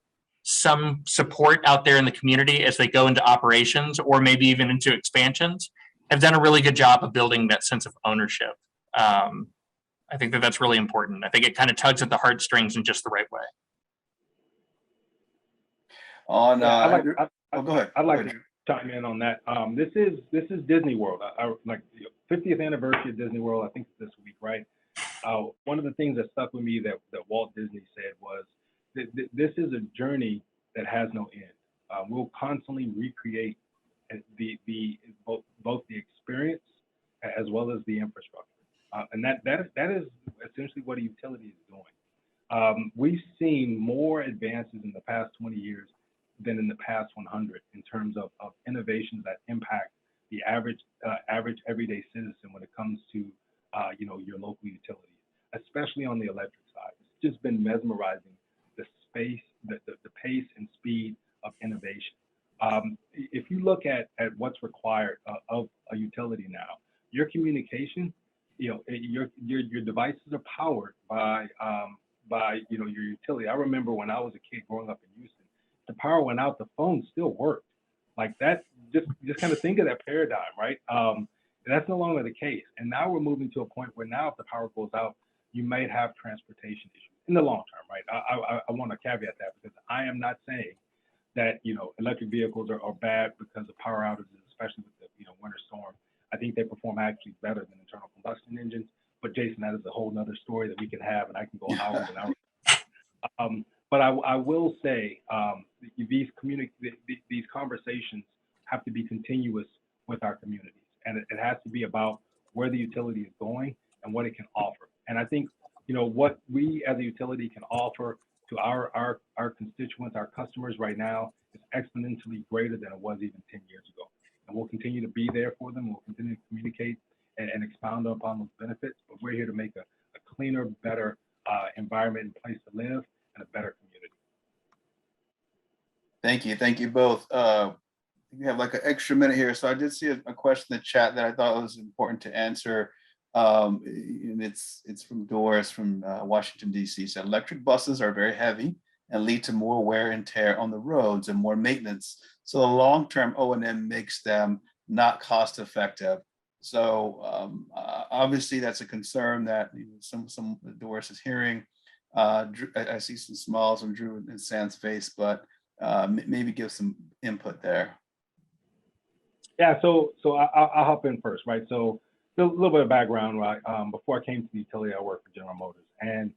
some support out there in the community as they go into operations or maybe even into expansions, have done a really good job of building that sense of ownership. I think that that's really important. I think it kind of tugs at the heartstrings in just the right way. Go ahead. I'd like to chime in on that. This is Disney World. Like 50th anniversary of Disney World. I think it's this week, right? One of the things that stuck with me that Walt Disney said was that this is a journey that has no end. We'll constantly recreate both the experience as well as the infrastructure. And that is essentially what a utility is doing. We've seen more advances in the past 20 years than in the past 100 in terms of innovations that impact the average everyday citizen when it comes to your local utility, especially on the electric side. It's just been mesmerizing, the pace and speed of innovation. If you look at what's required of a utility now, your communication, your devices are powered by your utility. I remember when I was a kid growing up in Houston, the power went out, the phone still worked. Like that, just kind of think of that paradigm, right? And that's no longer the case. And now we're moving to a point where now if the power goes out, you might have transportation issues in the long term, right? I want to caveat that because I am not saying that electric vehicles are bad because of power outages, especially with the winter storm. I think they perform actually better than internal combustion engines. But Jason, that is a whole nother story that we can have, and I can go hours and hours. But I will say these conversations have to be continuous with our communities, and it has to be about where the utility is going and what it can offer. And I think what we as a utility can offer to our constituents, our customers right now is exponentially greater than it was even 10 years ago. And we'll continue to be there for them. We'll continue to communicate and expound upon those benefits. But we're here to make a cleaner, better environment and place to live and a better community. Thank you both. You have like an extra minute here. So I did see a question in the chat that I thought was important to answer. And it's from Doris from Washington, D.C. Said electric buses are very heavy and lead to more wear and tear on the roads and more maintenance. So the long-term O&M makes them not cost effective. So obviously that's a concern that some Doris is hearing. I see some smiles on Drew and Sam's face, but maybe give some input there. Yeah, so I'll hop in first, right? So a little bit of background, right? Before I came to the utility, I worked for General Motors, and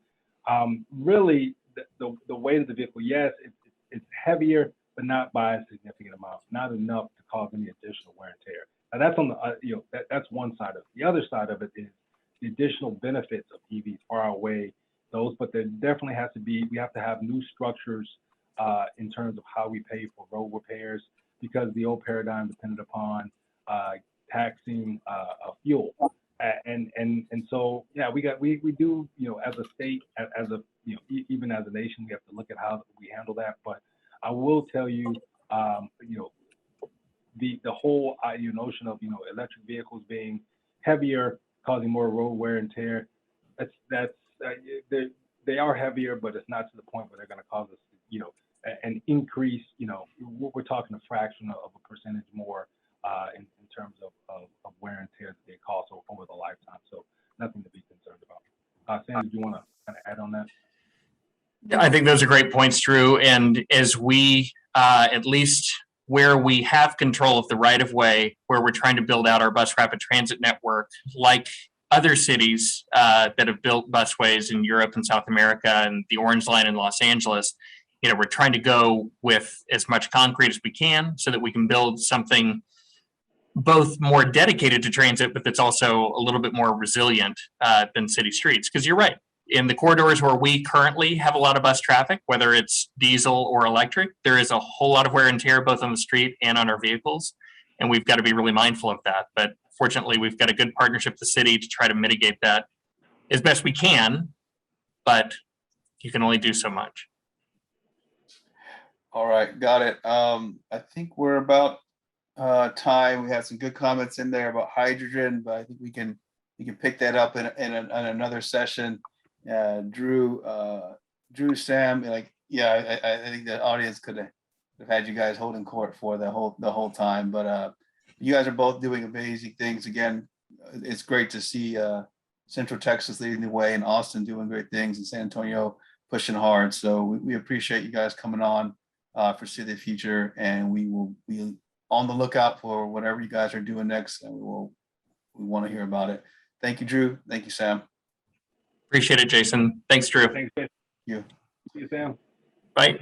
really the weight of the vehicle, yes, it's heavier, but not by a significant amount, not enough to cause any additional wear and tear. Now that's on the that's one side of it. The other side of it is the additional benefits of EVs far outweigh those, but there definitely has to be, we have to have new structures in terms of how we pay for road repairs, because the old paradigm depended upon taxing fuel. And so, yeah, we do, as a state, as a, even as a nation, we have to look at how we handle that. But I will tell you, the whole notion of, electric vehicles being heavier, causing more road wear and tear, they are heavier, but it's not to the point where they're going to cause us, an increase, we're talking a fraction of a percentage more in terms of wear and tear that they cause over the lifetime. So nothing to be concerned about. Sam, do you want to kind of add on that? I think those are great points, Drew. And as we, at least where we have control of the right of way, where we're trying to build out our bus rapid transit network, like other cities that have built busways in Europe and South America and the Orange Line in Los Angeles, we're trying to go with as much concrete as we can so that we can build something both more dedicated to transit, but that's also a little bit more resilient than city streets. Because you're right, in the corridors where we currently have a lot of bus traffic, whether it's diesel or electric, there is a whole lot of wear and tear both on the street and on our vehicles. And we've got to be really mindful of that. But fortunately, we've got a good partnership with the city to try to mitigate that as best we can, but you can only do so much. All right, got it. I think we're about time. We had some good comments in there about hydrogen, but I think we can pick that up in another session. Drew, Sam, I think the audience could have had you guys holding court for the whole time, but you guys are both doing amazing things. Again, it's great to see Central Texas leading the way and Austin doing great things and San Antonio pushing hard. So we appreciate you guys coming on for City of the Future, and we will be on the lookout for whatever you guys are doing next, and we want to hear about it. Thank you, Drew. Thank you, Sam. Appreciate it, Jason. Thanks, Drew. Thanks, Jason. You. See you, Sam. Bye.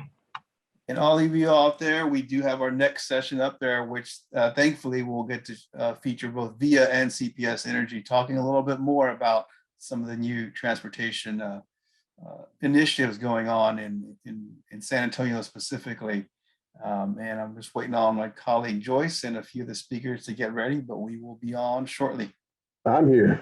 And all of you out there, we do have our next session up there, which thankfully we'll get to feature both VIA and CPS Energy, talking a little bit more about some of the new transportation initiatives going on in San Antonio specifically. And I'm just waiting on my colleague Joyce and a few of the speakers to get ready, but we will be on shortly. I'm here.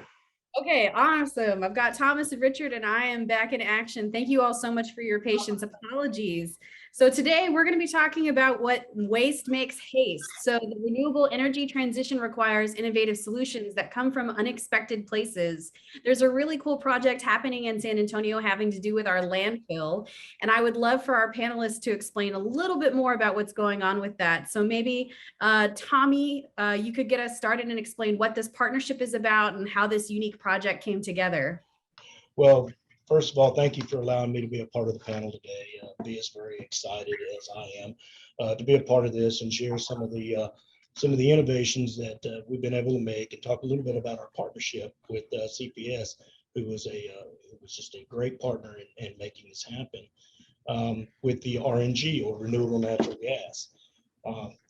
Okay, awesome. I've got Thomas and Richard, and I am back in action. Thank you all so much for your patience. Apologies. So today we're going to be talking about what waste makes haste. So the renewable energy transition requires innovative solutions that come from unexpected places. There's a really cool project happening in San Antonio having to do with our landfill. And I would love for our panelists to explain a little bit more about what's going on with that. So maybe Tommy, you could get us started and explain what this partnership is about and how this unique project came together. Well, first of all, thank you for allowing me to be a part of the panel today. VIA is very excited, as I am, to be a part of this and share some of the innovations that we've been able to make, and talk a little bit about our partnership with CPS, who was just a great partner in making this happen with the RNG, or renewable natural gas.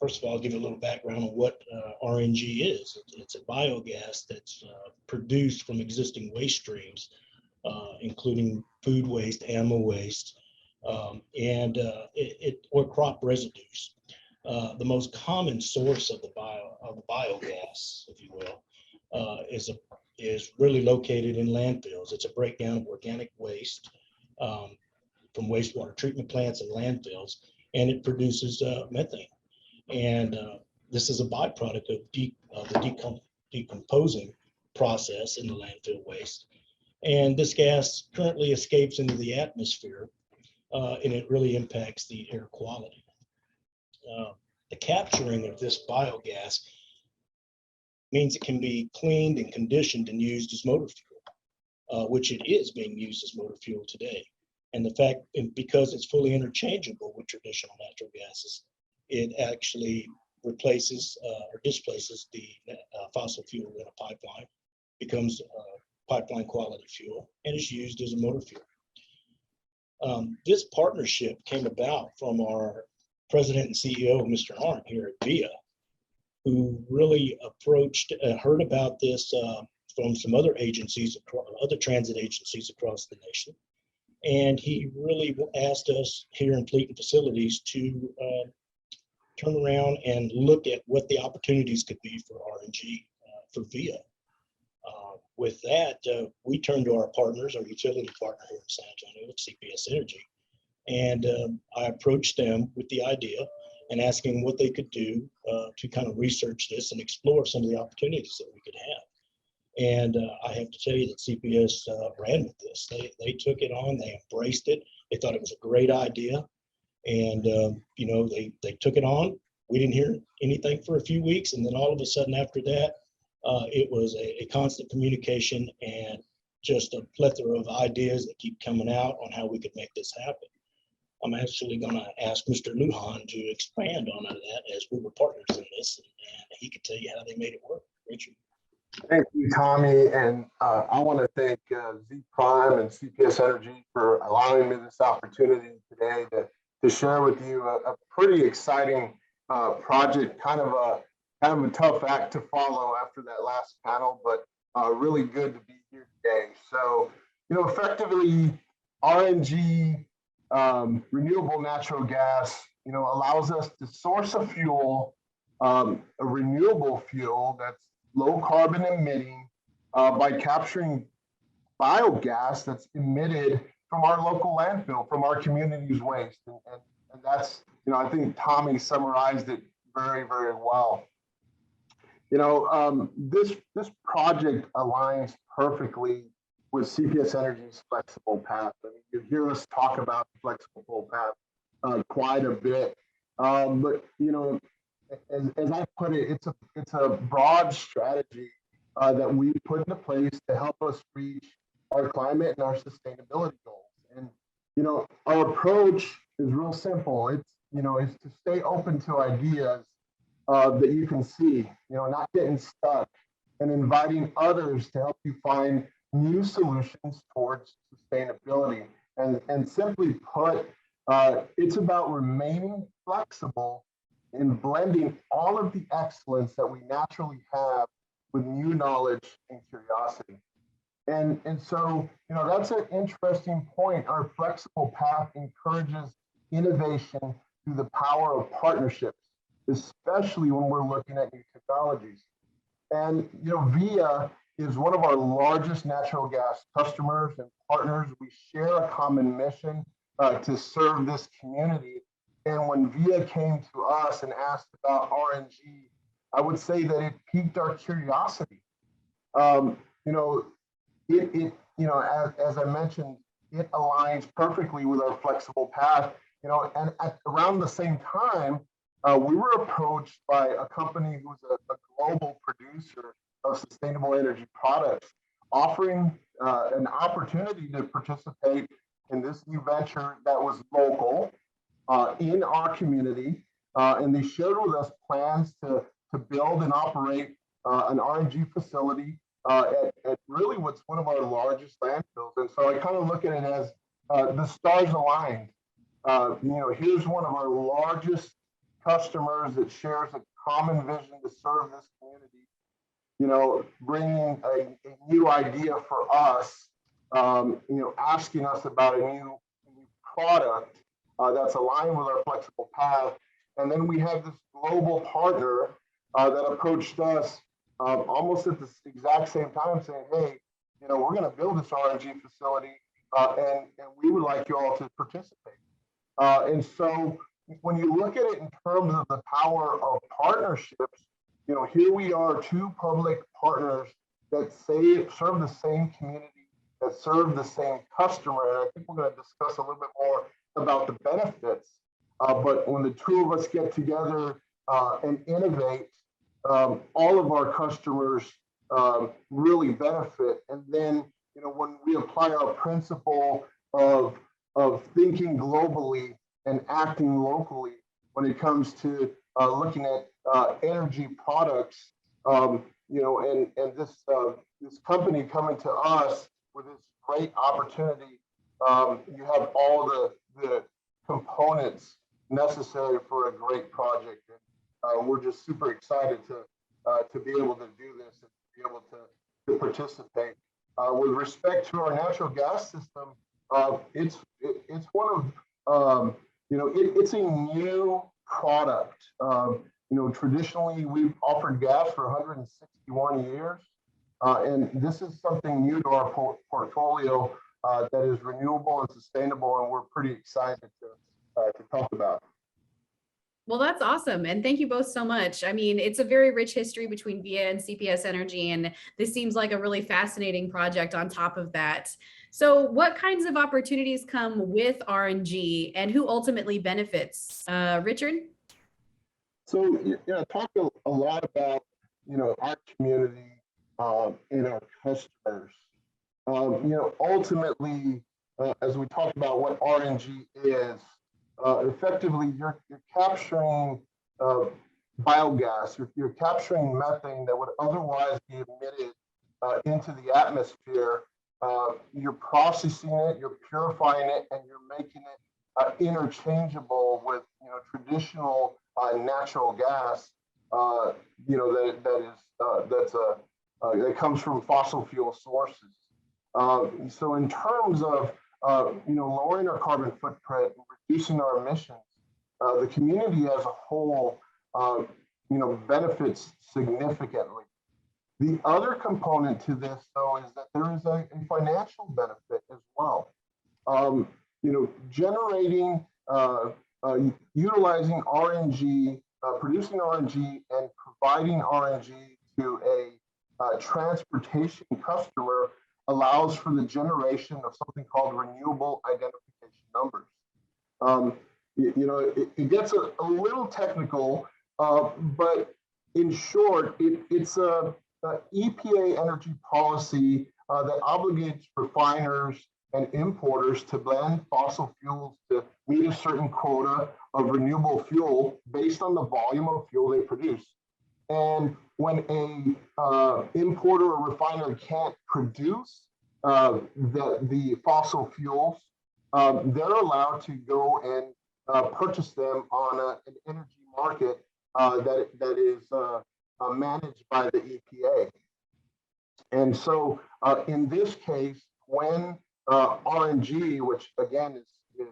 First of all, I'll give you a little background on what RNG is. It's a biogas that's produced from existing waste streams, including food waste, animal waste, or crop residues. The most common source of the biogas, if you will, is really located in landfills. It's a breakdown of organic waste from wastewater treatment plants and landfills, and it produces methane. And this is a byproduct of the decomposing process in the landfill waste. And this gas currently escapes into the atmosphere, and it really impacts the air quality. The capturing of this biogas means it can be cleaned and conditioned and used as motor fuel, which it is being used as motor fuel today. And the fact, and because it's fully interchangeable with traditional natural gases, it actually replaces or displaces the fossil fuel in a pipeline, becomes pipeline quality fuel, and is used as a motor fuel. This partnership came about from our president and CEO, Mr. Arndt, here at VIA, who really heard about this from some other agencies, other transit agencies across the nation. And he really asked us here in Fleet and Facilities to turn around and look at what the opportunities could be for RNG for VIA. With that, we turned to our partners, our utility partner here in San Antonio, CPS Energy, and I approached them with the idea and asking what they could do to kind of research this and explore some of the opportunities that we could have. And I have to tell you that CPS ran with this. They took it on, they embraced it. They thought it was a great idea. And, they took it on. We didn't hear anything for a few weeks. And then all of a sudden after that, it was a constant communication and just a plethora of ideas that keep coming out on how we could make this happen. I'm actually going to ask Mr. Lujan to expand on that, as we were partners in this, and he could tell you how they made it work. Richard. Thank you, Tommy. And I want to thank Zpryme and CPS Energy for allowing me this opportunity today to share with you a pretty exciting project, kind of a tough act to follow after that last panel, but really good to be here today. So, effectively, RNG, renewable natural gas, allows us to source a fuel, a renewable fuel that's low carbon emitting by capturing biogas that's emitted from our local landfill, from our community's waste. And that's, I think Tommy summarized it very, very well. This project aligns perfectly with CPS Energy's flexible path. I mean, you hear us talk about flexible path quite a bit, but as I put it, it's a broad strategy that we put into place to help us reach our climate and our sustainability goals. And our approach is real simple. It's is to stay open to ideas that you can see, not getting stuck, and inviting others to help you find new solutions towards sustainability. And simply put, It's about remaining flexible and blending all of the excellence that we naturally have with new knowledge and curiosity. And so, that's an interesting point. Our flexible path encourages innovation through the power of partnerships, especially when we're looking at new technologies. And, VIA is one of our largest natural gas customers and partners. We share a common mission to serve this community. And when VIA came to us and asked about RNG, I would say that it piqued our curiosity. As I mentioned, it aligns perfectly with our flexible path, and around the same time, we were approached by a company who's a global producer of sustainable energy products, offering an opportunity to participate in this new venture that was local in our community. And they shared with us plans to build and operate an RNG facility at really what's one of our largest landfills. And so I kind of look at it as the stars aligned. Here's one of our largest customers that shares a common vision to serve this community, bringing a new idea for us, asking us about a new product that's aligned with our flexible path. And then we have this global partner that approached us almost at the exact same time saying, hey, we're going to build this RNG facility and we would like you all to participate. And so when you look at it in terms of the power of partnerships, here we are, two public partners that serve the same community, that serve the same customer. And I think we're going to discuss a little bit more about the benefits. But when the two of us get together and innovate, all of our customers really benefit. And then, when we apply our principle of thinking globally and acting locally, when it comes to looking at energy products, and this company coming to us with this great opportunity, you have all the components necessary for a great project. And we're just super excited to be able to do this and to be able to participate. With respect to our natural gas system, it's one of it's a new product. Traditionally we've offered gas for 161 years, and this is something new to our portfolio that is renewable and sustainable, and we're pretty excited to talk about. Well, that's awesome. And thank you both so much. I mean, it's a very rich history between VIA and CPS Energy, and this seems like a really fascinating project on top of that. So what kinds of opportunities come with RNG and who ultimately benefits? Richard? So, talk a lot about, our community and our customers. Ultimately, as we talk about what RNG is, effectively, you're capturing biogas, you're capturing methane that would otherwise be emitted into the atmosphere. You're processing it, you're purifying it, and you're making it interchangeable with traditional natural gas. That comes from fossil fuel sources. So in terms of lowering our carbon footprint, reducing our emissions, the community as a whole, benefits significantly. The other component to this, though, is that there is a financial benefit as well. Generating, utilizing RNG, producing RNG, and providing RNG to a transportation customer allows for the generation of something called renewable identification numbers. It gets a little technical, but in short, it's a EPA energy policy that obligates refiners and importers to blend fossil fuels to meet a certain quota of renewable fuel based on the volume of fuel they produce. And when a importer or refiner can't produce the fossil fuels, they're allowed to go and purchase them on an energy market that is managed by the EPA. And so in this case, when RNG, which again is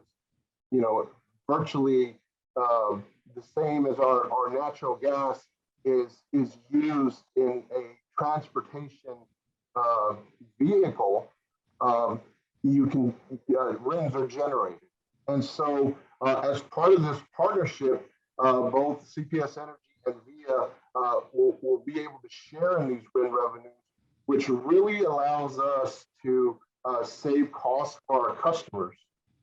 virtually the same as our natural gas, is used in a transportation vehicle, you can RINs are generated. And so as part of this partnership, both CPS Energy and VIA will be able to share in these RIN revenues, which really allows us to save costs for our customers.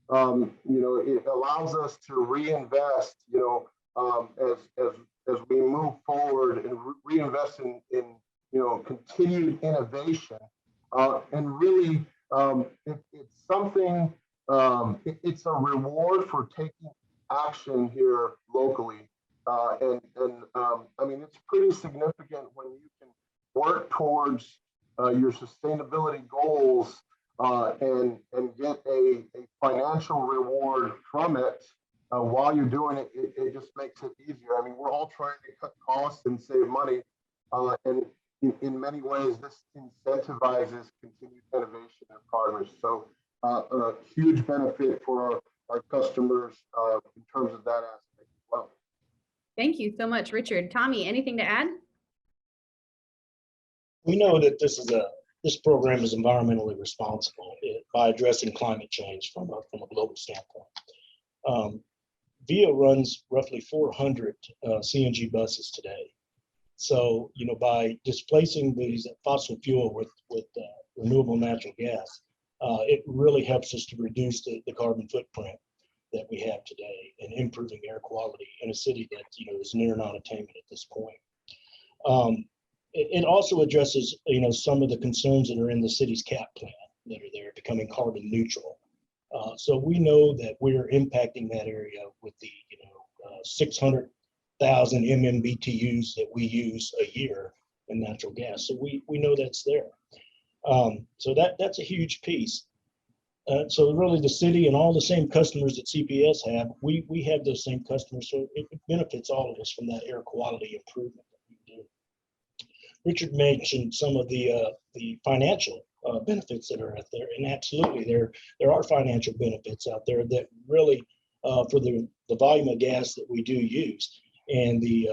It allows us to reinvest, as we move forward and reinvest in continued innovation. And really, it's something, it's a reward for taking action here locally. I mean, it's pretty significant when you can work towards your sustainability goals and get a financial reward from it while you're doing it. It just makes it easier. I mean, we're all trying to cut costs and save money, and in many ways, this incentivizes continued innovation and progress. So a huge benefit for our customers in terms of that aspect as well. Thank you so much, Richard. Tommy, anything to add? We know that this program is environmentally responsible by addressing climate change from a global standpoint. VIA runs roughly 400 CNG buses today. So, by displacing these fossil fuel with renewable natural gas, it really helps us to reduce the carbon footprint that we have today and improving air quality in a city that is near non-attainment at this point. It also addresses some of the concerns that are in the city's cap plan that are there, becoming carbon neutral. So we know that we're impacting that area with the 600,000 MMBTUs that we use a year in natural gas. So we know that's there. So that's a huge piece. So really the city and all the same customers that CPS have, we have those same customers. So it benefits all of us from that air quality improvement that we do. Richard mentioned some of the financial benefits that are out there, and absolutely there are financial benefits out there that really for the volume of gas that we do use and the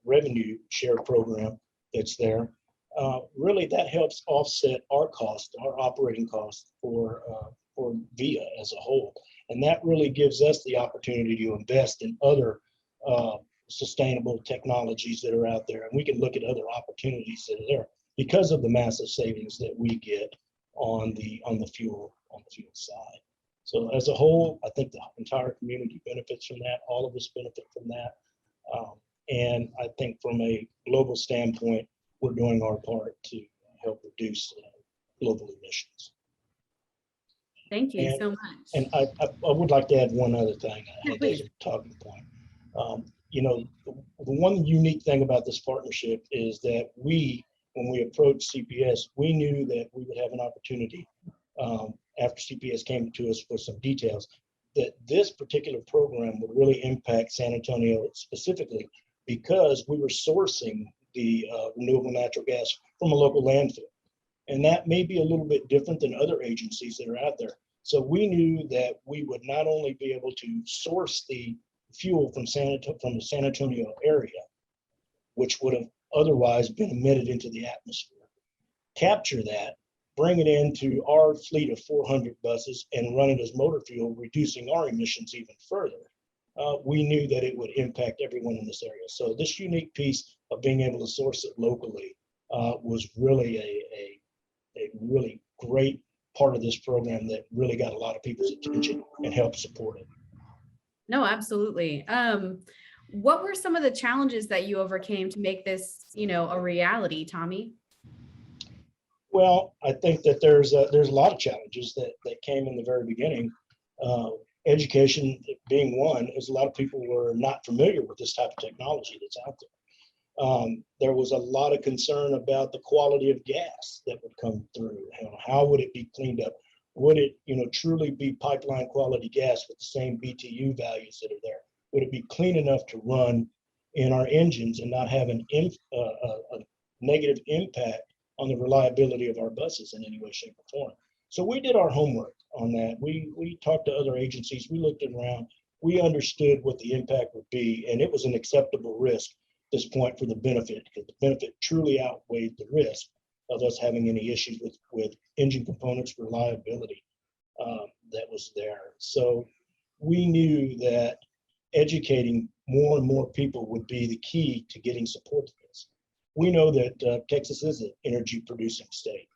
revenue share program that's there. Really, that helps offset our cost, our operating costs for VIA as a whole, and that really gives us the opportunity to invest in other sustainable technologies that are out there, and we can look at other opportunities that are there because of the massive savings that we get on the fuel side. So as a whole, I think the entire community benefits from that. All of us benefit from that, and I think from a global standpoint, we're doing our part to help reduce global emissions. Thank you so much. And I would like to add one other thing. I think there's a talking point. The one unique thing about this partnership is that when we approached CPS, we knew that we would have an opportunity after CPS came to us with some details, that this particular program would really impact San Antonio specifically because we were sourcing the renewable natural gas from a local landfill. And that may be a little bit different than other agencies that are out there. So we knew that we would not only be able to source the fuel from the San Antonio area, which would have otherwise been emitted into the atmosphere, capture that, bring it into our fleet of 400 buses and run it as motor fuel, reducing our emissions even further. We knew that it would impact everyone in this area. So this unique piece of being able to source it locally was really a really great part of this program that really got a lot of people's attention and helped support it. No, absolutely. What were some of the challenges that you overcame to make this, a reality, Tommy? Well, I think that there's a lot of challenges that came in the very beginning. Education being one, as a lot of people were not familiar with this type of technology that's out there. There was a lot of concern about the quality of gas that would come through. How would it be cleaned up? Would it, truly be pipeline quality gas with the same BTU values that are there? Would it be clean enough to run in our engines and not have a negative impact on the reliability of our buses in any way, shape, or form? So we did our homework on that. We talked to other agencies. We looked around. We understood what the impact would be, and it was an acceptable risk at this point for the benefit, because the benefit truly outweighed the risk of us having any issues with engine components reliability that was there. So we knew that educating more and more people would be the key to getting support to this. We know that Texas is an energy producing state.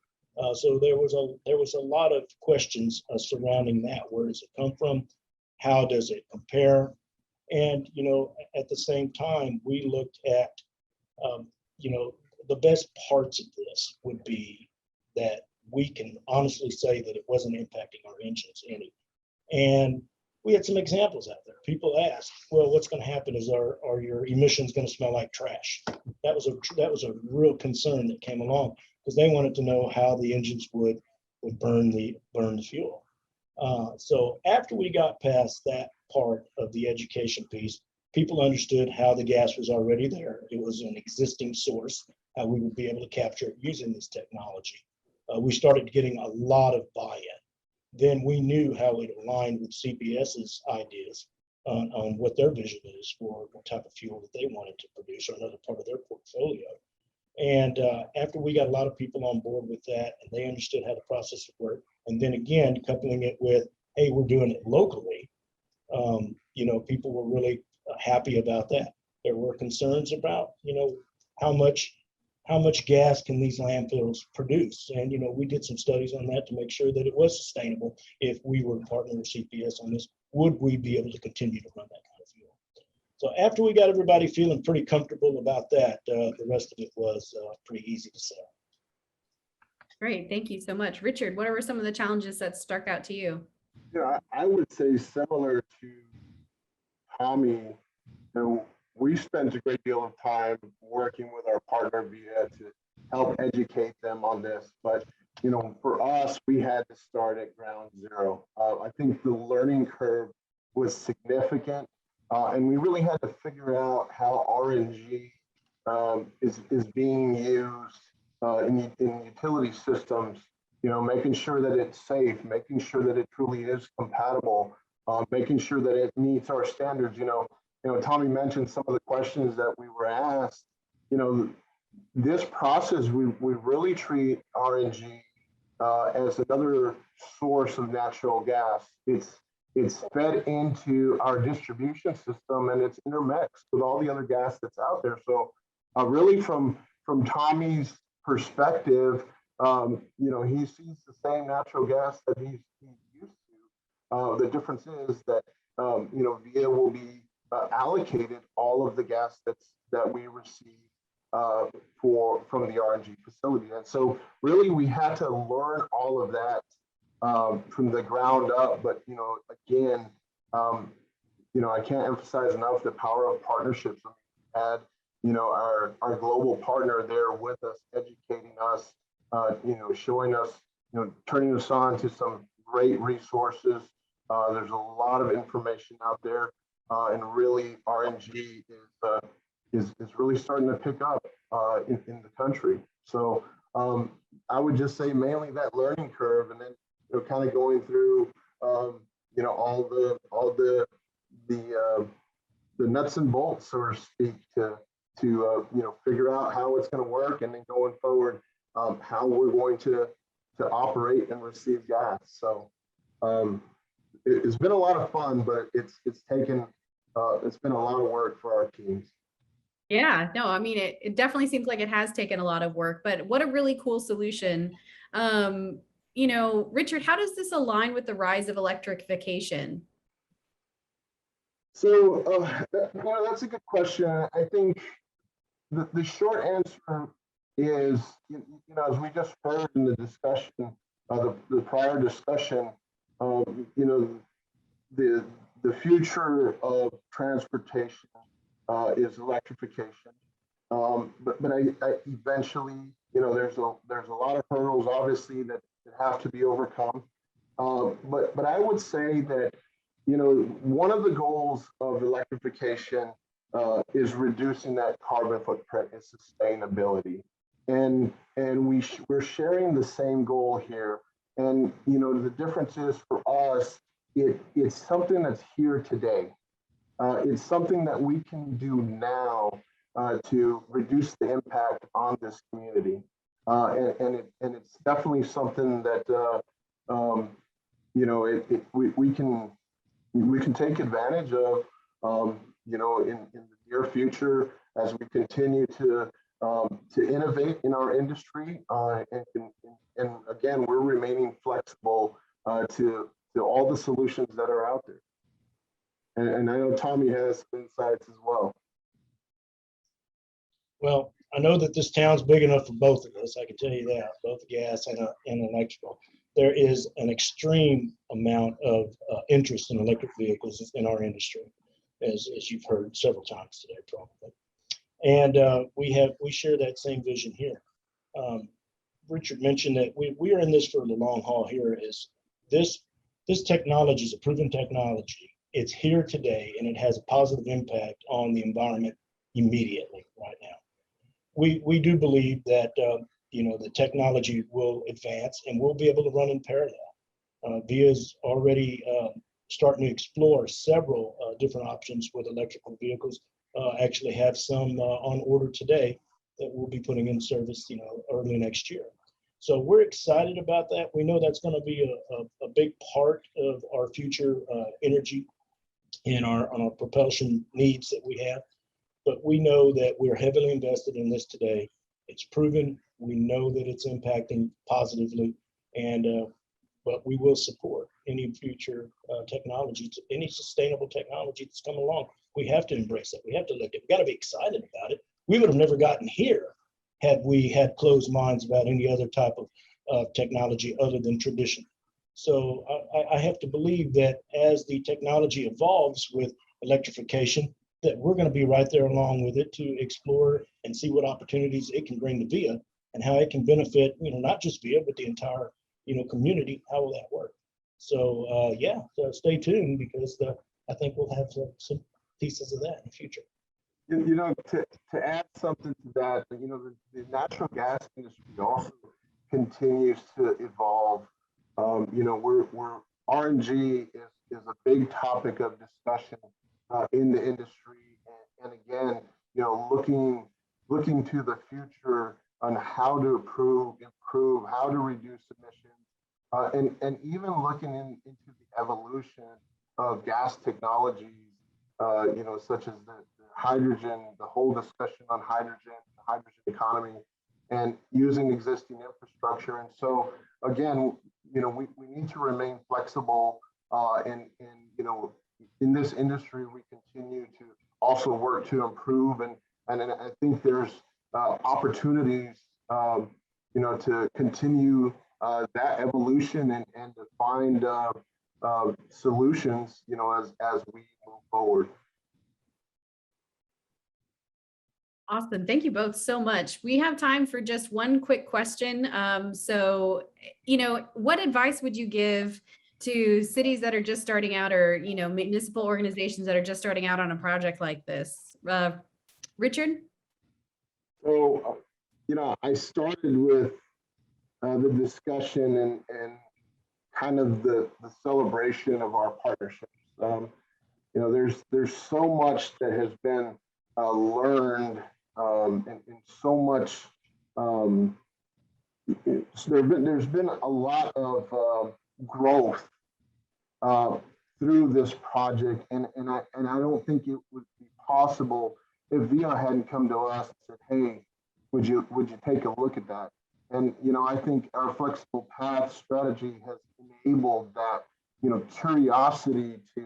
So there was a lot of questions surrounding that. Where does it come from? How does it compare? And, at the same time, we looked at, the best parts of this would be that we can honestly say that it wasn't impacting our engines any. And we had some examples out there. People asked, well, what's going to happen is are your emissions going to smell like trash? That was a real concern that came along, because they wanted to know how the engines would burn the fuel. So after we got past that part of the education piece, people understood how the gas was already there. It was an existing source, how we would be able to capture it using this technology. We started getting a lot of buy-in. Then we knew how it aligned with CPS's ideas on what their vision is for what type of fuel that they wanted to produce, or another part of their portfolio. And after we got a lot of people on board with that, and they understood how the process would work, and then again, coupling it with, hey, we're doing it locally, people were really happy about that. There were concerns about, how much gas can these landfills produce? And, we did some studies on that to make sure that it was sustainable. If we were partnering with CPS on this, would we be able to continue to run that kind of fuel? So after we got everybody feeling pretty comfortable about that, the rest of it was pretty easy to sell. Great, thank you so much. Richard, what were some of the challenges that stuck out to you? I would say similar to Tommy, we spent a great deal of time working with our partner VIA to help educate them on this. But, for us, we had to start at ground zero. I think the learning curve was significant, and we really had to figure out how RNG is being used in utility systems, making sure that it's safe, making sure that it truly is compatible, making sure that it meets our standards. Tommy mentioned some of the questions that we were asked. This process, we really treat RNG as another source of natural gas. It's fed into our distribution system, and it's intermixed with all the other gas that's out there. So really from Tommy's perspective, he sees the same natural gas that he's used to. The difference is that, VIA will be allocated all of the gas that we receive from the RNG facility. And so really we had to learn all of that from the ground up. But, again, I can't emphasize enough the power of partnerships. We had, our global partner there with us, educating us, showing us, turning us on to some great resources. There's a lot of information out there, and really RNG is really starting to pick up in the country. So I would just say mainly that learning curve, and then kind of going through all the nuts and bolts, so to speak, to figure out how it's going to work, and then going forward, how we're going to operate and receive gas. So it's been a lot of fun, but it's been a lot of work for our teams. Yeah, no, I mean, it definitely seems like it has taken a lot of work, but what a really cool solution. Richard, how does this align with the rise of electrification? So that's a good question. I think the short answer is, as we just heard in the discussion, the prior discussion, the future of transportation is electrification. But I eventually, there's a lot of hurdles, obviously, that have to be overcome. But I would say that, you know, one of the goals of electrification is reducing that carbon footprint and sustainability. And we're sharing the same goal here. And, you know, the difference is for us, it's something that's here today. It's something that we can do now to reduce the impact on this community. And it's definitely something that, you know, we can take advantage of, you know, in the near future as we continue to innovate in our industry. And again, we're remaining flexible to all the solutions that are out there. And I know Tommy has some insights as well. Well, I know that this town's big enough for both of us. I can tell you that, both gas and electrical. There is an extreme amount of interest in electric vehicles in our industry, as you've heard several times today, probably. And we share that same vision here. Richard mentioned that we are in this for the long haul here. Is this technology is a proven technology. It's here today, and it has a positive impact on the environment immediately right now. We do believe that you know, the technology will advance and we'll be able to run in parallel. VIA is already starting to explore several different options with electrical vehicles. Actually have some on order today that we'll be putting in service, you know, early next year. So we're excited about that. We know that's going to be a big part of our future energy and on our propulsion needs that we have. But we know that we're heavily invested in this today. It's proven. We know that it's impacting positively, and but we will support any future technology, any sustainable technology that's come along. We have to embrace it. We have to look at it. We got to be excited about it. We would have never gotten here had we had closed minds about any other type of technology other than tradition. So I have to believe that as the technology evolves with electrification, that we're going to be right there along with it to explore and see what opportunities it can bring to VIA and how it can benefit, you know, not just VIA, but the entire, you know, community. How will that work? So yeah, so stay tuned, because I think we'll have some pieces of that in the future. You know, to add something to that, you know, the natural gas industry also continues to evolve. You know, we're RNG is a big topic of discussion in the industry, and again, you know, looking to the future on how to improve, how to reduce emissions, and even looking into the evolution of gas technologies, you know, such as the hydrogen, the whole discussion on hydrogen, the hydrogen economy, and using existing infrastructure. And so again, you know, we need to remain flexible, and you know, in this industry, we continue to also work to improve, and I think there's opportunities, you know, to continue that evolution and to find solutions, you know, as we move forward. Awesome. Thank you both so much. We have time for just one quick question. So, you know, what advice would you give to cities that are just starting out, or, you know, municipal organizations that are just starting out on a project like this? Richard? So, you know, I started with the discussion and kind of the celebration of our partnerships. You know, there's so much that has been learned, and so much. There's been a lot of growth through this project, and I don't think it would be possible if VIA hadn't come to us and said, "Hey, would you take a look at that?" And you know, I think our flexible path strategy has enabled that, you know, curiosity to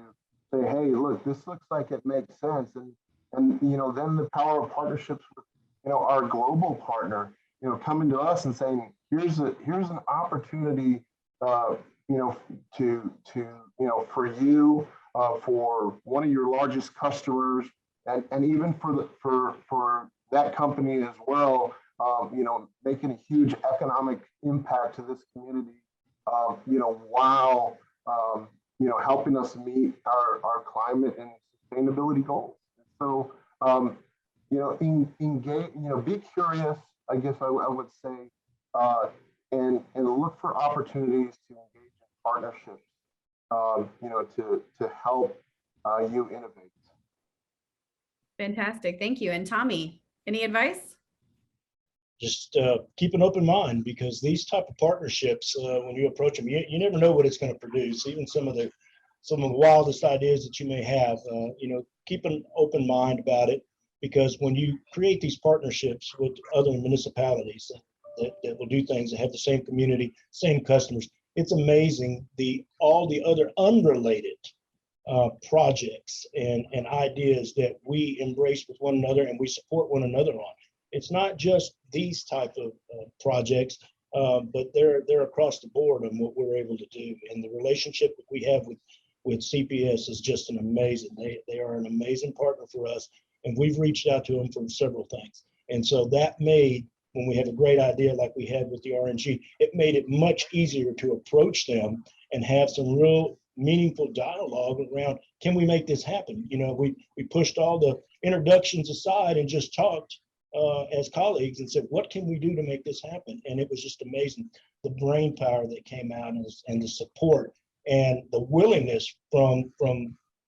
say, "Hey, look, this looks like it makes sense," and you know, then the power of partnerships with, you know, our global partner, you know, coming to us and saying, here's an opportunity, you know, to you know, for you, for one of your largest customers, and even for that company as well, you know, making a huge economic impact to this community. while, helping us meet our climate and sustainability goals. So, engage, be curious, I guess I would say, and look for opportunities to engage in partnerships, to help you innovate. Fantastic. Thank you. And Tommy, any advice? Just keep an open mind, because these type of partnerships, when you approach them, you never know what it's going to produce. Even some of the wildest ideas that you may have, keep an open mind about it, because when you create these partnerships with other municipalities that will do things that have the same community, same customers, it's amazing all the other unrelated projects and ideas that we embrace with one another and we support one another on. It's not just these type of projects, but they're across the board on what we're able to do. And the relationship that we have with CPS is just an amazing. They are an amazing partner for us, and we've reached out to them for several things. And so that made, when we have a great idea like we had with the RNG, it made it much easier to approach them and have some real meaningful dialogue around, can we make this happen? We pushed all the introductions aside and just talked as colleagues and said, what can we do to make this happen? And it was just amazing, the brain power that came out and the support and the willingness from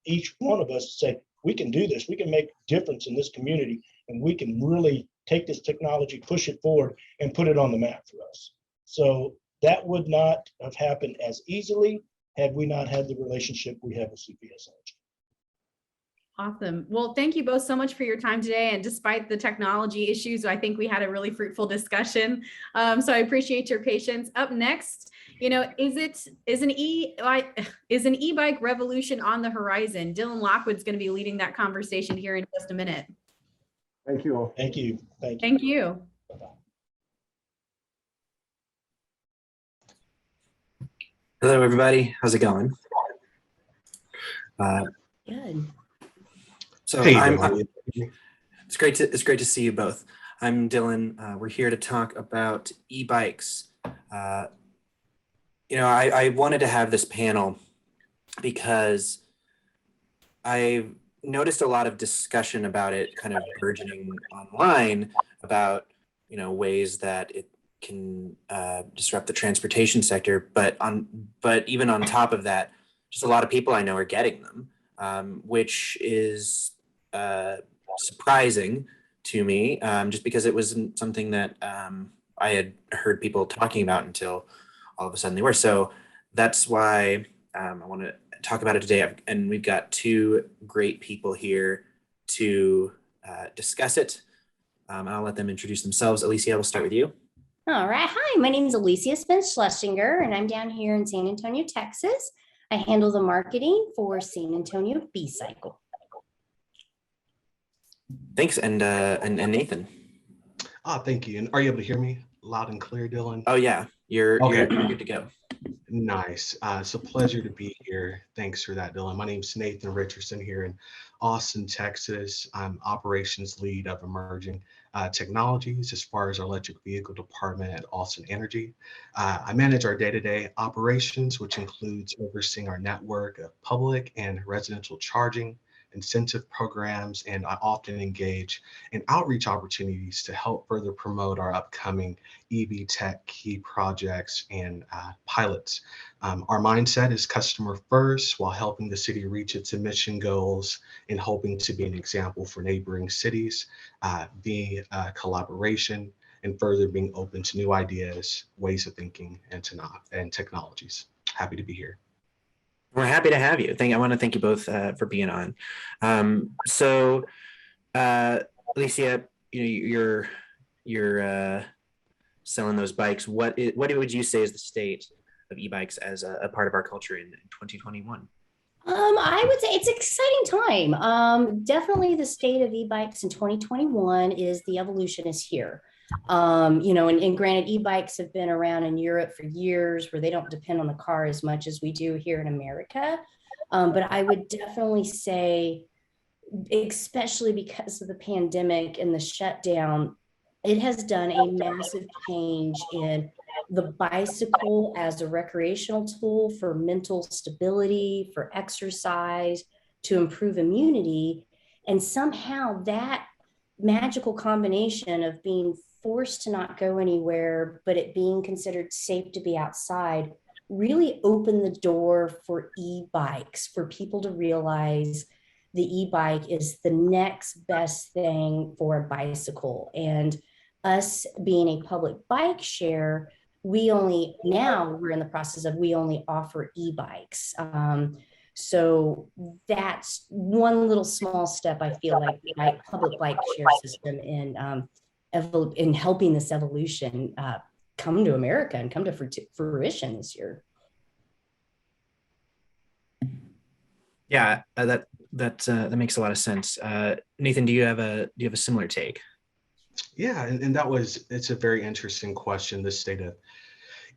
each one of us to say, we can do this, we can make a difference in this community, and we can really take this technology, push it forward, and put it on the map for us. So that would not have happened as easily had we not had the relationship we have with CPS Energy. Awesome. Well, thank you both so much for your time today. And despite the technology issues, I think we had a really fruitful discussion. So I appreciate your patience. Up next, is an e-bike revolution on the horizon? Dylan Lockwood's going to be leading that conversation here in just a minute. Thank you. Thank you. Thank you. Thank you. Hello, everybody. How's it going? Good. So Hey, it's great to see you both. I'm Dylan. We're here to talk about e-bikes. I wanted to have this panel because I noticed a lot of discussion about it kind of burgeoning online about, ways that it can disrupt the transportation sector. But even on top of that, just a lot of people I know are getting them, which is surprising to me, just because it wasn't something that I had heard people talking about until all of a sudden they were. So that's why I want to talk about it today. And we've got two great people here to discuss it. I'll let them introduce themselves. Alicia, we'll start with you. All right. Hi, my name is Alicia Spence-Schlesinger, and I'm down here in San Antonio, Texas. I handle the marketing for San Antonio B-Cycle. Thanks, and Nathan. Thank you. And are you able to hear me loud and clear, Dylan? Oh yeah, you're good to go. Nice. It's a pleasure to be here. Thanks for that, Dylan. My name's Nathan Richardson here in Austin, Texas. I'm operations lead of emerging technologies as far as our electric vehicle department at Austin Energy. I manage our day-to-day operations, which includes overseeing our network of public and residential charging incentive programs, and I often engage in outreach opportunities to help further promote our upcoming EV tech key projects and pilots. Our mindset is customer first while helping the city reach its emission goals and hoping to be an example for neighboring cities via collaboration and further being open to new ideas, ways of thinking, and technologies. Happy to be here. We're happy to have you. I want to thank you both for being on. So, Alicia, you're selling those bikes. What would you say is the state of e-bikes as a part of our culture in 2021? I would say it's an exciting time. Definitely the state of e-bikes in 2021 is the evolution is here. And granted, e-bikes have been around in Europe for years where they don't depend on the car as much as we do here in America. But I would definitely say, especially because of the pandemic and the shutdown, it has done a massive change in the bicycle as a recreational tool for mental stability, for exercise, to improve immunity. And somehow that magical combination of being forced to not go anywhere, but it being considered safe to be outside, really opened the door for e-bikes, for people to realize the e-bike is the next best thing for a bicycle. And us being a public bike share, we're in the process of, we only offer e-bikes. So that's one little small step, I feel like, the public bike share system in helping this evolution come to America and come to fruition this year. Yeah, that makes a lot of sense. Nathan, do you have a similar take? Yeah, and it's a very interesting question. The state of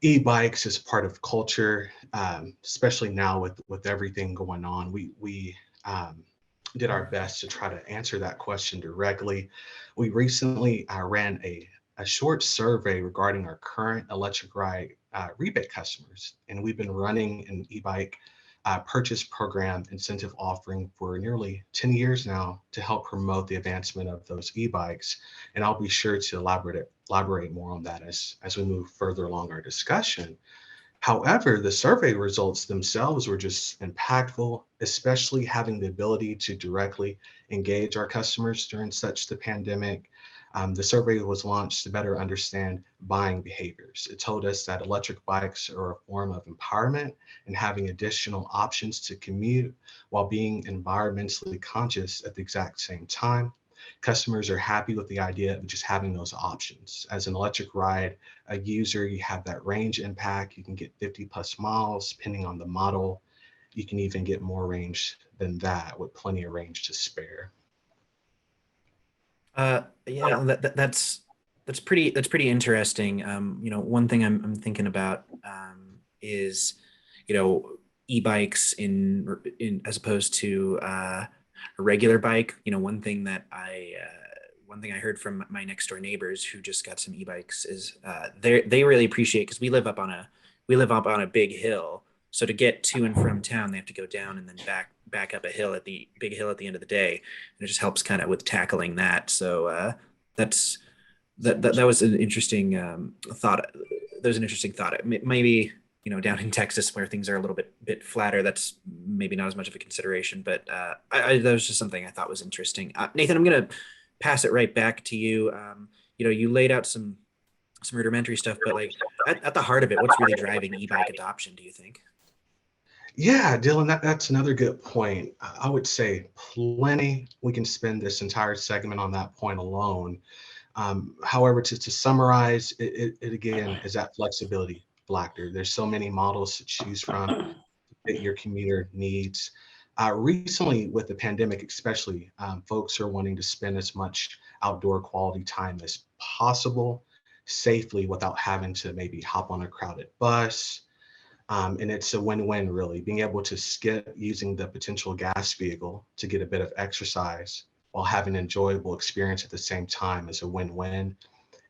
e-bikes is part of culture, especially now with everything going on. We did our best to try to answer that question directly. We recently ran a short survey regarding our current electric ride rebate customers, and we've been running an e-bike purchase program incentive offering for nearly 10 years now to help promote the advancement of those e-bikes. And I'll be sure to elaborate more on that as we move further along our discussion. However, the survey results themselves were just impactful, especially having the ability to directly engage our customers during such the pandemic. The survey was launched to better understand buying behaviors. It told us that electric bikes are a form of empowerment and having additional options to commute while being environmentally conscious at the exact same time. Customers are happy with the idea of just having those options. As an electric ride a user, you have that range impact. You can get 50 plus miles depending on the model. You can even get more range than that with plenty of range to spare. Yeah, that's pretty interesting. One thing I'm thinking about is, e-bikes in as opposed to a regular bike. One thing I heard from my next door neighbors who just got some e-bikes is they really appreciate, because we live up on a big hill. So to get to and from town, they have to go down and then back up a big hill at the end of the day. And it just helps kind of with tackling that. So that was an interesting thought. There's an interesting thought. Maybe, down in Texas where things are a little bit flatter, that's maybe not as much of a consideration. But that was just something I thought was interesting. Nathan, I'm going to pass it right back to you. You laid out some rudimentary stuff, but like at the heart of it, what's really driving e-bike adoption, do you think? Yeah, Dylan, that's another good point. I would say plenty. We can spend this entire segment on that point alone. However, to summarize, it again is that flexibility factor. There's so many models to choose from to fit your commuter needs. Recently, with the pandemic especially, folks are wanting to spend as much outdoor quality time as possible safely without having to maybe hop on a crowded bus. And it's a win-win, really, being able to skip using the potential gas vehicle to get a bit of exercise while having an enjoyable experience at the same time is a win-win.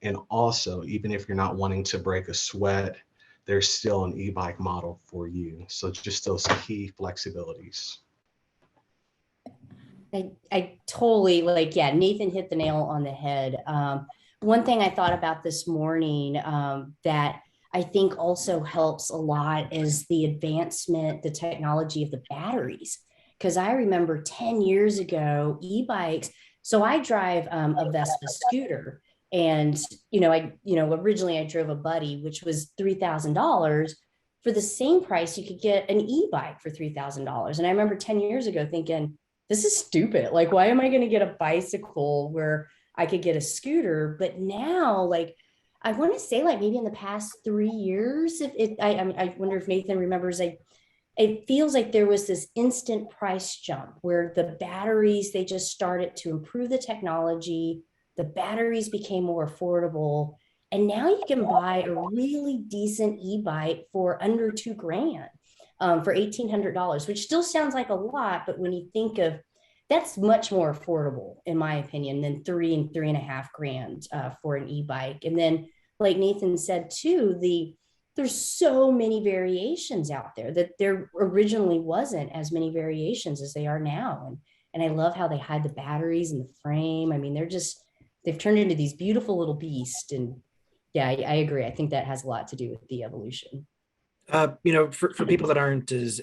And also, even if you're not wanting to break a sweat, there's still an e-bike model for you. So just those key flexibilities. I totally Nathan hit the nail on the head. One thing I thought about this morning that I think also helps a lot is the advancement, the technology of the batteries. Because I remember 10 years ago, e-bikes, so I drive a Vespa scooter. And, originally I drove a Buddy, which was $3,000. For the same price, you could get an e-bike for $3,000. And I remember 10 years ago thinking, this is stupid. Like, why am I going to get a bicycle where I could get a scooter? But now, I want to say maybe in the past 3 years, I wonder if Nathan remembers, it feels like there was this instant price jump where the batteries, they just started to improve the technology. The batteries became more affordable. And now you can buy a really decent e-bike for under $2,000 for $1,800, which still sounds like a lot. But when you think of, that's much more affordable, in my opinion, than $3,000 and $3,500 for an e-bike. And then like Nathan said too, there's so many variations out there that there originally wasn't as many variations as they are now. And I love how they hide the batteries in the frame. I mean, they've turned into these beautiful little beasts. And yeah, I agree. I think that has a lot to do with the evolution. For people that aren't as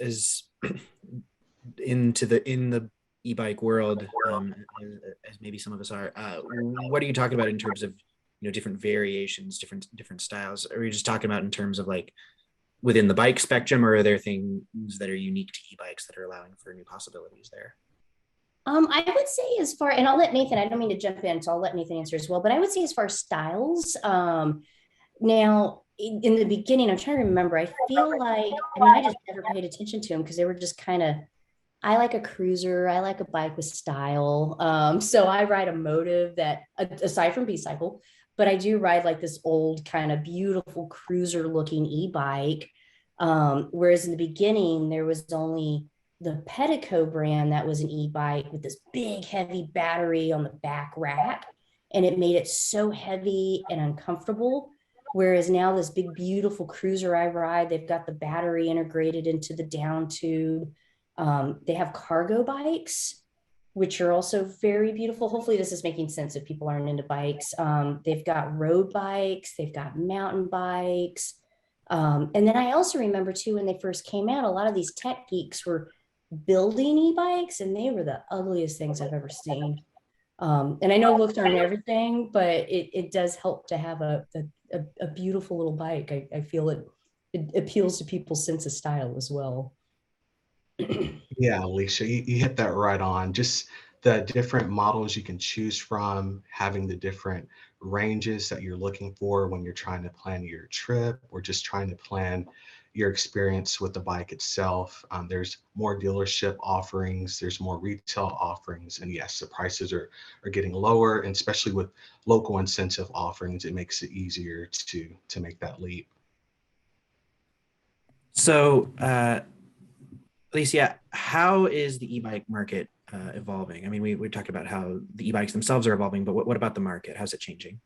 in the e-bike world as maybe some of us are, what are you talking about in terms of different variations, different styles? Are you just talking about in terms of like within the bike spectrum, or are there things that are unique to e-bikes that are allowing for new possibilities there? I would say and I'll let Nathan, I don't mean to jump in, so I'll let Nathan answer as well, but I would say as far as styles, now in the beginning, I'm trying to remember, I feel like, I just never paid attention to them because they were just kind of, I like a cruiser, I like a bike with style. So I ride a Motive that, aside from B-Cycle, but I do ride like this old kind of beautiful cruiser looking e-bike. Whereas in the beginning, there was only the Pettico brand that was an e-bike with this big heavy battery on the back rack, and it made it so heavy and uncomfortable. Whereas now this big beautiful cruiser I ride, they've got the battery integrated into the down tube. They have cargo bikes, which are also very beautiful. Hopefully this is making sense if people aren't into bikes. They've got road bikes, they've got mountain bikes. And then I also remember too, when they first came out, a lot of these tech geeks were building e-bikes, and they were the ugliest things I've ever seen. And I know looks aren't everything, but it does help to have a beautiful little bike. I feel it appeals to people's sense of style as well. Yeah, Alicia, you hit that right on. Just the different models you can choose from, having the different ranges that you're looking for when you're trying to plan your trip or just trying to plan your experience with the bike itself. There's more dealership offerings, there's more retail offerings, and yes, the prices are getting lower, and especially with local incentive offerings, it makes it easier to make that leap. So, Alicia, how is the e-bike market evolving? I mean, we talked about how the e-bikes themselves are evolving, but what about the market? How's it changing?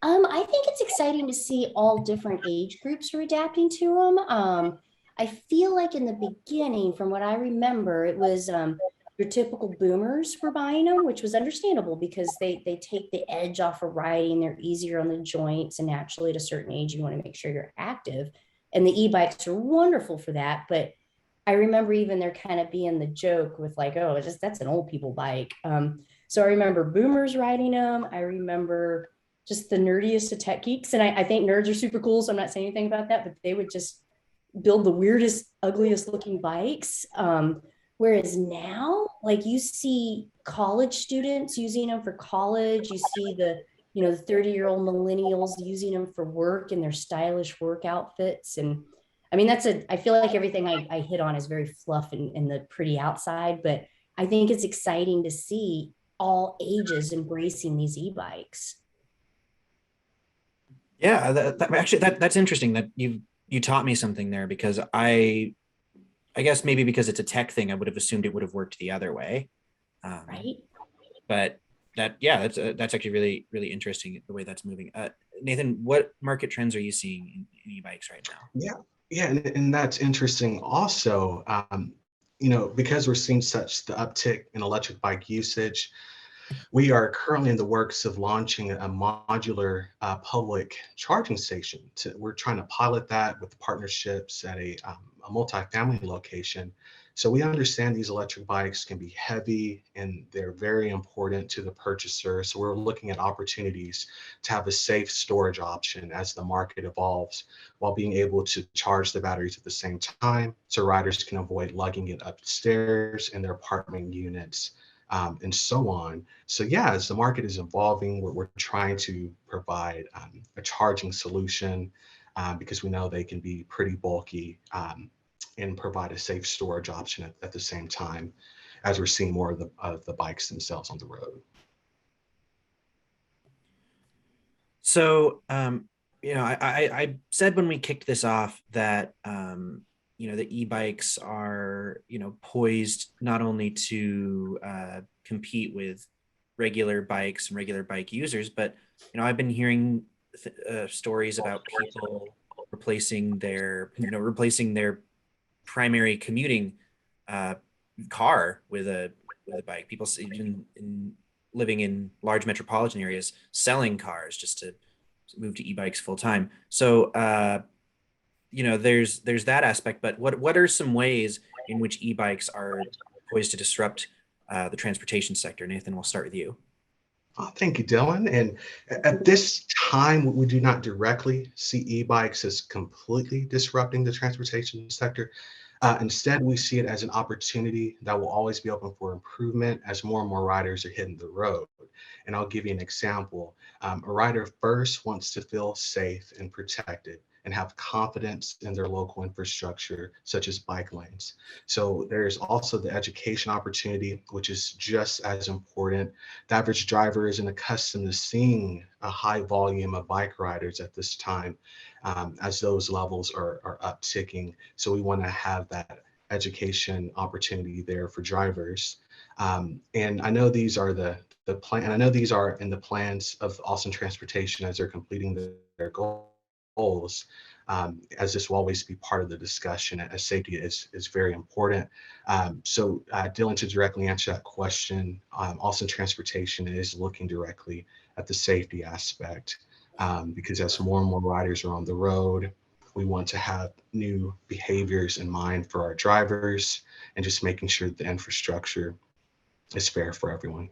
I think it's exciting to see all different age groups are adapting to them. I feel like in the beginning, from what I remember, it was your typical boomers were buying them, which was understandable because they take the edge off of riding. They're easier on the joints, and naturally at a certain age, you want to make sure you're active. And the e-bikes are wonderful for that. But I remember even there kind of being the joke with like, oh, that's an old people bike. So I remember boomers riding them. I remember just the nerdiest of tech geeks. And I think nerds are super cool, so I'm not saying anything about that, but they would just build the weirdest, ugliest looking bikes. Whereas now, like you see college students using them for college, you see the 30-year-old millennials using them for work in their stylish work outfits. And I mean, I feel like everything I hit on is very fluff and the pretty outside, but I think it's exciting to see all ages embracing these e-bikes. Yeah, that's interesting that you taught me something there, because I guess maybe because it's a tech thing, I would have assumed it would have worked the other way. Right. But that's actually really, really interesting the way that's moving. Nathan, what market trends are you seeing in e-bikes right now? Yeah, and that's interesting also. Because we're seeing such the uptick in electric bike usage, we are currently in the works of launching a modular public charging station. We're trying to pilot that with partnerships at a multifamily location. So we understand these electric bikes can be heavy and they're very important to the purchaser. So we're looking at opportunities to have a safe storage option as the market evolves, while being able to charge the batteries at the same time, so riders can avoid lugging it upstairs in their apartment units. And so on. So yeah, as the market is evolving, we're trying to provide a charging solution because we know they can be pretty bulky and provide a safe storage option at the same time, as we're seeing more of the bikes themselves on the road. So, I said when we kicked this off that the e-bikes are, poised not only to compete with regular bikes and regular bike users, but, I've been hearing stories about people replacing their primary commuting car with a bike. People even living in large metropolitan areas selling cars just to move to e-bikes full time. So there's that aspect. But what are some ways in which e-bikes are poised to disrupt the transportation sector? Nathan, we'll start with you. Oh, thank you, Dylan. And at this time, we do not directly see e-bikes as completely disrupting the transportation sector. Instead, we see it as an opportunity that will always be open for improvement as more and more riders are hitting the road. And I'll give you an example. A rider first wants to feel safe and protected and have confidence in their local infrastructure, such as bike lanes. So there's also the education opportunity, which is just as important. The average driver isn't accustomed to seeing a high volume of bike riders at this time, as those levels are upticking. So we want to have that education opportunity there for drivers. And I know these are the plan, and I know these are in the plans of Austin Transportation as they're completing their goals, as this will always be part of the discussion, as safety is very important. So Dylan, to directly answer that question, Austin Transportation is looking directly at the safety aspect, because as more and more riders are on the road, we want to have new behaviors in mind for our drivers and just making sure that the infrastructure is fair for everyone.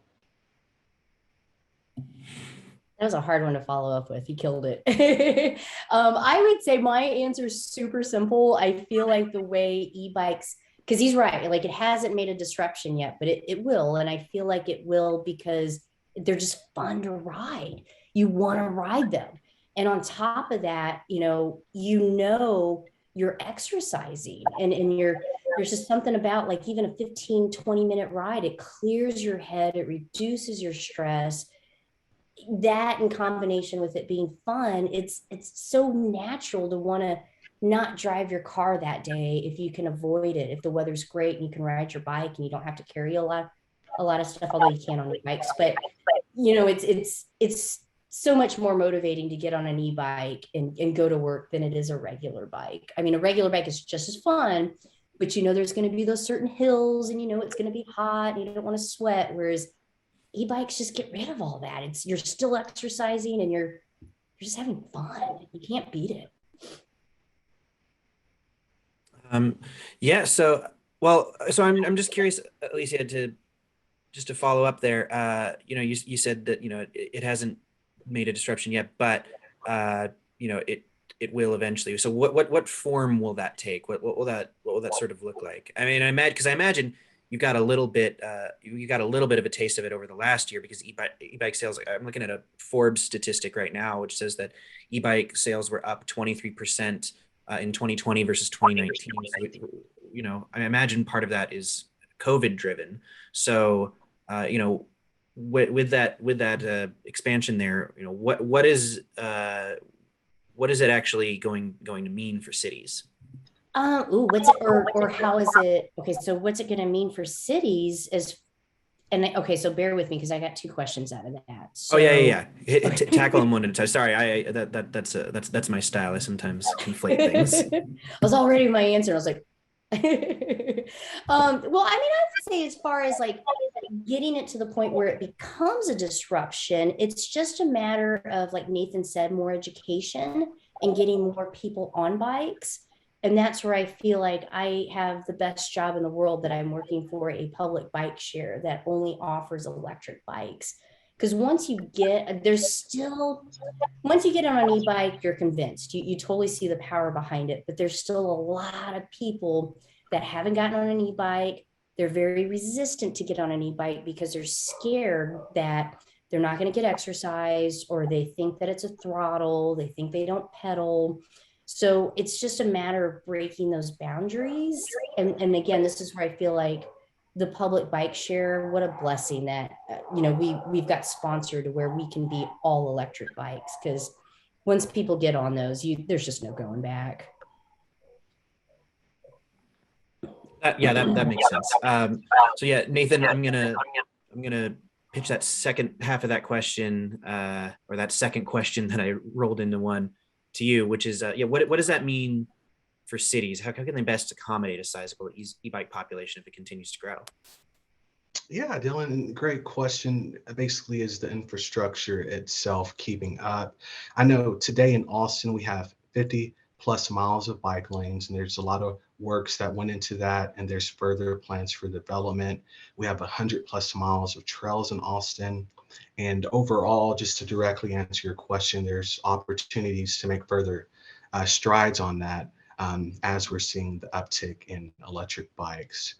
That was a hard one to follow up with. You killed it. I would say my answer is super simple. I feel like the way e-bikes, because he's right, like it hasn't made a disruption yet, but it will. And I feel like it will because they're just fun to ride. You want to ride them. And on top of that, you're exercising and there's just something about like even a 15-20 minute ride, it clears your head, it reduces your stress. That in combination with it being fun, it's so natural to want to not drive your car that day if you can avoid it. If the weather's great and you can ride your bike and you don't have to carry a lot of stuff, although you can on your bikes. But it's so much more motivating to get on an e-bike and go to work than it is a regular bike. I mean, a regular bike is just as fun, but there's going to be those certain hills and it's going to be hot and you don't want to sweat. Whereas e-bikes just get rid of all that. You're still exercising and you're just having fun. You can't beat it. Yeah. So I'm just curious, Alicia, to follow up there. You said that it hasn't made a disruption yet, but it will eventually. So what form will that take? What will that sort of look like? I mean, I imagine you got a little bit of a taste of it over the last year because e-bike sales. I'm looking at a Forbes statistic right now, which says that e-bike sales were up 23% in 2020 versus 2019. So, I imagine part of that is COVID driven. So, with that expansion there, what is it actually going to mean for cities? What's it or how is it? Okay, so what's it going to mean for cities so bear with me because I got two questions out of that. So, tackle them one at a time. Sorry, that's my style. I sometimes conflate things. I was already my answer. I was like, well, I would say as far as like getting it to the point where it becomes a disruption, it's just a matter of, like Nathan said, more education and getting more people on bikes. And that's where I feel like I have the best job in the world, that I'm working for a public bike share that only offers electric bikes. Because once you get on an e-bike, you're convinced. You totally see the power behind it, but there's still a lot of people that haven't gotten on an e-bike. They're very resistant to get on an e-bike because they're scared that they're not going to get exercise, or they think that it's a throttle. They think they don't pedal. So it's just a matter of breaking those boundaries. And again, this is where I feel like the public bike share, what a blessing that, we've got sponsored to where we can be all electric bikes. Because once people get on those, there's just no going back. That makes sense. So yeah, Nathan, I'm gonna pitch that second half of that question, or that second question that I rolled into one to you, which is, what does that mean for cities? How can they best accommodate a sizable e-bike population if it continues to grow? Yeah, Dylan, great question. Basically, is the infrastructure itself keeping up? I know today in Austin, we have 50 plus miles of bike lanes, and there's a lot of works that went into that, and there's further plans for development. We have 100 plus miles of trails in Austin. And overall, just to directly answer your question, there's opportunities to make further strides on that as we're seeing the uptick in electric bikes.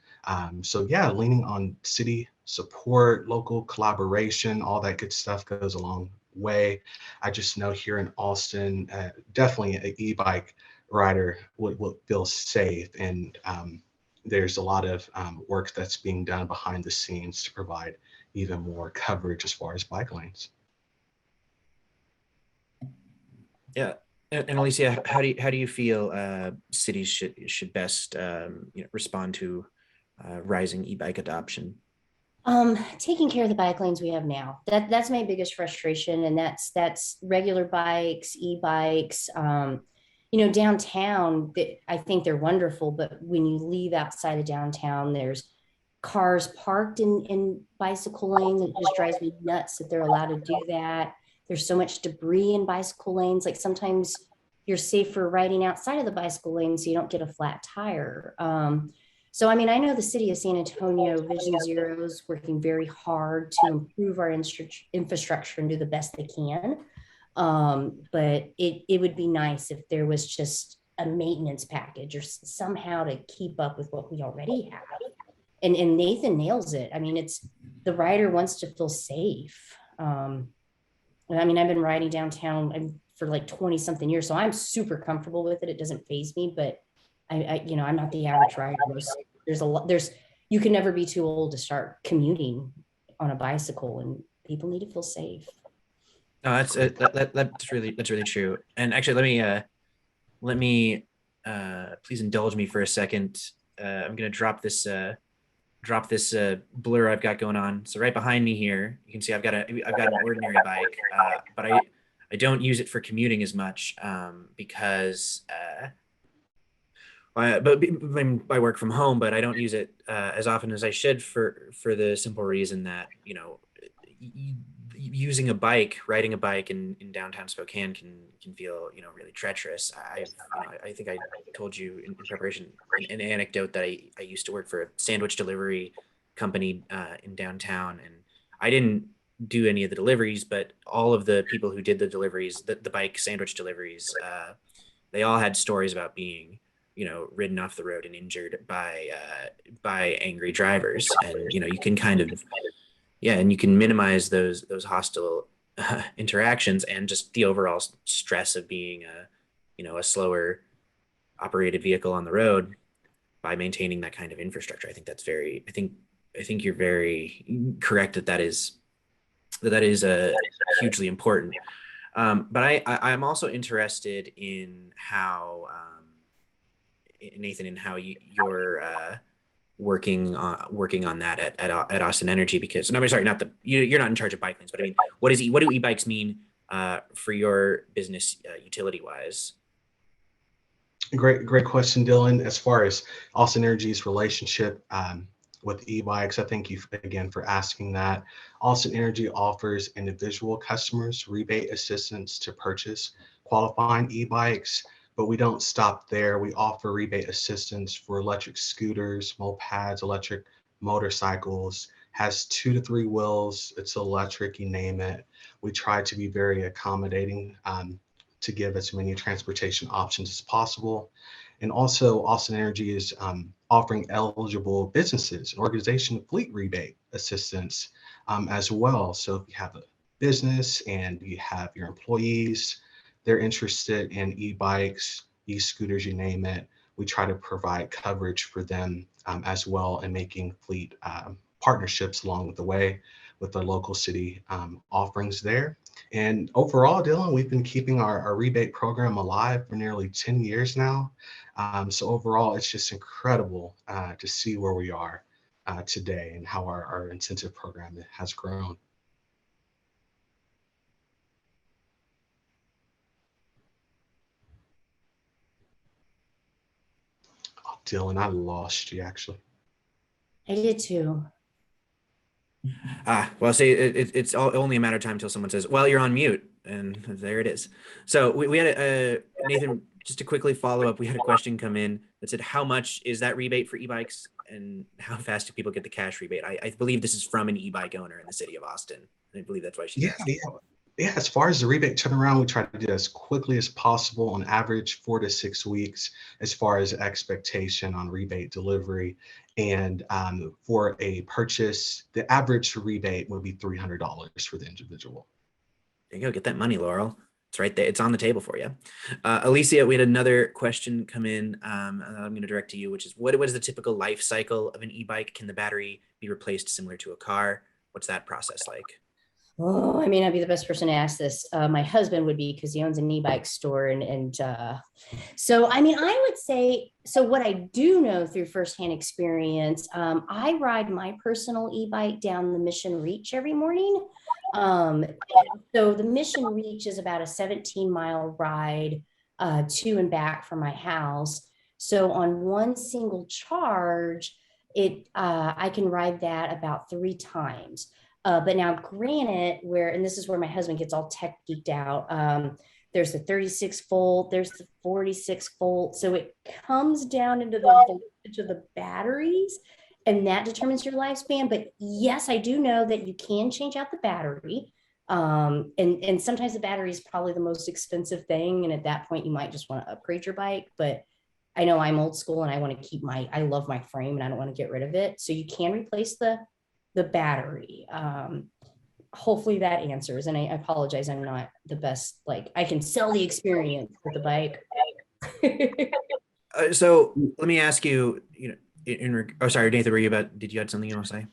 So yeah, leaning on city support, local collaboration, all that good stuff goes a long way. I just know here in Austin, definitely an e-bike rider would feel safe. And there's a lot of work that's being done behind the scenes to provide even more coverage as far as bike lanes. Yeah. And Alicia, how do you feel cities should best respond to rising e-bike adoption? Taking care of the bike lanes we have now. That's my biggest frustration, and that's regular bikes, e-bikes. Downtown, I think they're wonderful, but when you leave outside of downtown, there's cars parked in bicycle lanes. It just drives me nuts that they're allowed to do that. There's so much debris in bicycle lanes. Like sometimes you're safer riding outside of the bicycle lane so you don't get a flat tire. So, I mean, I know the city of San Antonio, Vision Zero, is working very hard to improve our infrastructure and do the best they can. But it would be nice if there was just a maintenance package or somehow to keep up with what we already have. And Nathan nails it. I mean, it's the rider wants to feel safe. I mean, I've been riding downtown for like 20 something years, so I'm super comfortable with it. It doesn't faze me, but I'm not the average rider. You can never be too old to start commuting on a bicycle, and people need to feel safe. No, that's really true. And actually, let me please indulge me for a second. I'm gonna drop this blur I've got going on. So right behind me here, you can see I've got an ordinary bike, but I don't use it for commuting as much because I work from home, but I don't use it as often as I should for the simple reason that using a bike, riding a bike in downtown Spokane can feel really treacherous. I think I told you in preparation an anecdote that I used to work for a sandwich delivery company in downtown, and I didn't do any of the deliveries, but all of the people who did the deliveries, the bike sandwich deliveries, they all had stories about being ridden off the road and injured by angry drivers. And you can kind of and you can minimize those hostile interactions and just the overall stress of being a slower operated vehicle on the road by maintaining that kind of infrastructure. I think you're very correct that is hugely important. But I'm also interested in how Nathan, and how you're working on that at Austin Energy, because you're not in charge of bike lanes, but I mean, what do e-bikes mean for your business utility wise? Great question, Dylan. As far as Austin Energy's relationship with e-bikes, I thank you again for asking that. Austin Energy offers individual customers rebate assistance to purchase qualifying e-bikes, but we don't stop there. We offer rebate assistance for electric scooters, mopeds, electric motorcycles, has 2 to 3 wheels, it's electric, you name it. We try to be very accommodating to give as many transportation options as possible. And also Austin Energy is offering eligible businesses and organization fleet rebate assistance as well. So if you have a business and you have your employees, they're interested in e-bikes, e-scooters, you name it, we try to provide coverage for them as well, and making fleet partnerships along the way with the local city offerings there. And overall, Dylan, we've been keeping our rebate program alive for nearly 10 years now. So overall, it's just incredible to see where we are today and how our incentive program has grown. Oh, Dylan, I lost you actually. I did too. Well, see, it's only a matter of time until someone says, well, you're on mute. And there it is. So we had Nathan, just to quickly follow up, we had a question come in that said, how much is that rebate for e-bikes and how fast do people get the cash rebate? I believe this is from an e-bike owner in the city of Austin. I believe that's why she's asking. Yeah, as far as the rebate turnaround, we try to do it as quickly as possible, on average 4 to 6 weeks as far as expectation on rebate delivery. And for a purchase, the average rebate would be $300 for the individual. There you go, get that money, Laurel. It's right there, it's on the table for you. Alicia, we had another question come in. I'm going to direct to you, which is what is the typical life cycle of an e-bike? Can the battery be replaced similar to a car? What's that process like? Oh, I may not be the best person to ask this. My husband would be, because he owns an e-bike store. So, I mean, I would say, so what I do know through firsthand experience, I ride my personal e-bike down the Mission Reach every morning. So the Mission Reach is about a 17-mile ride to and back from my house. So on one single charge, I can ride that about 3 times. But now granted, and this is where my husband gets all tech geeked out, there's the 36 volt, there's the 46 volt. So it comes down into the voltage of the batteries, and that determines your lifespan. But yes, I do know that you can change out the battery. And sometimes the battery is probably the most expensive thing. And at that point, you might just want to upgrade your bike. But I know I'm old school and I want to keep I love my frame and I don't want to get rid of it. So you can replace the battery. Hopefully that answers. And I apologize, I'm not the best, I can sell the experience with the bike. So let me ask you, sorry, Nathan, did you have something you want to say?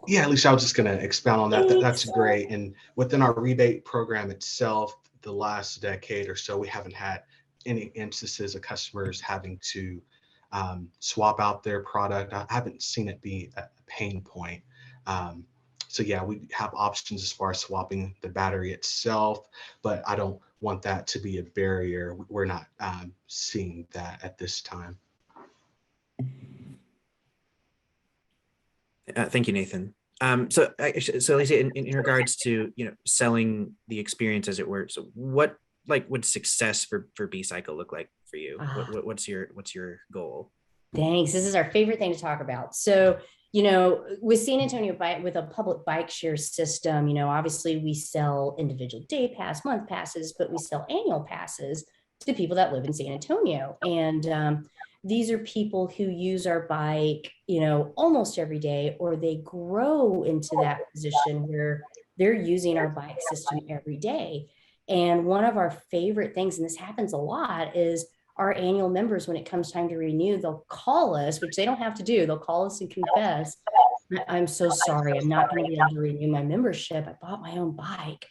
Yeah, Alicia, I was just going to expound on that. That's great. And within our rebate program itself, the last decade or so, we haven't had any instances of customers having to swap out their product. I haven't seen it be a pain point. So yeah, we have options as far as swapping the battery itself, but I don't want that to be a barrier. We're not seeing that at this time. Thank you, Nathan. So Lisa, in regards to selling the experience, as it were, so what would success for B-Cycle look like for you? What's your goal? Thanks. This is our favorite thing to talk about. So with San Antonio with a public bike share system, obviously we sell individual day pass, month passes, but we sell annual passes to people that live in San Antonio. And these are people who use our bike, almost every day, or they grow into that position where they're using our bike system every day. And one of our favorite things, and this happens a lot, is our annual members, when it comes time to renew, they'll call us, which they don't have to do. They'll call us and confess, I'm so sorry, I'm not going to be able to renew my membership. I bought my own bike.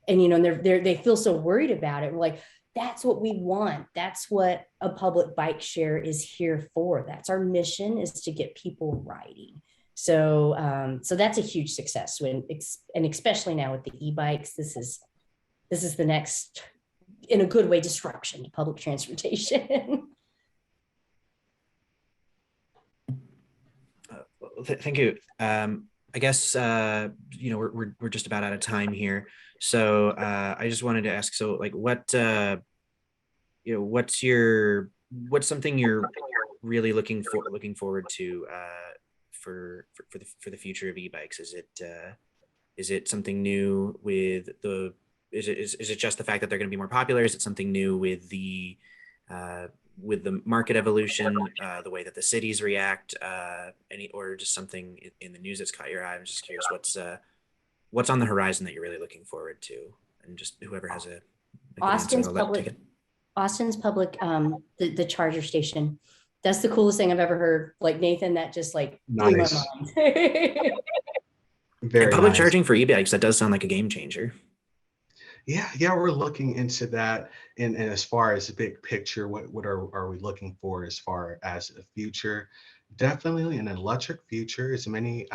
And, they feel so worried about it. We're like, that's what we want. That's what a public bike share is here for. That's our mission, is to get people riding. So, so that's a huge success and especially now with the e-bikes, this is the next, in a good way, disruption to public transportation. Thank you. I guess we're just about out of time here, so I just wanted to ask. So, what's something you're really looking forward to for the future of e-bikes? Is it something new with the? Is it just the fact that they're going to be more popular? Is it something new with the market evolution, the way that the cities react, or just something in the news that's caught your eye? I'm just curious what's on the horizon that you're really looking forward to, and just whoever has a Austin's public, the charger station. That's the coolest thing I've ever heard. Like Nathan, that just blew my mind. Very public nice. Charging for e-bikes, that does sound like a game changer. Yeah, we're looking into that. And as far as the big picture, what are we looking for as far as the future? Definitely an electric future. As many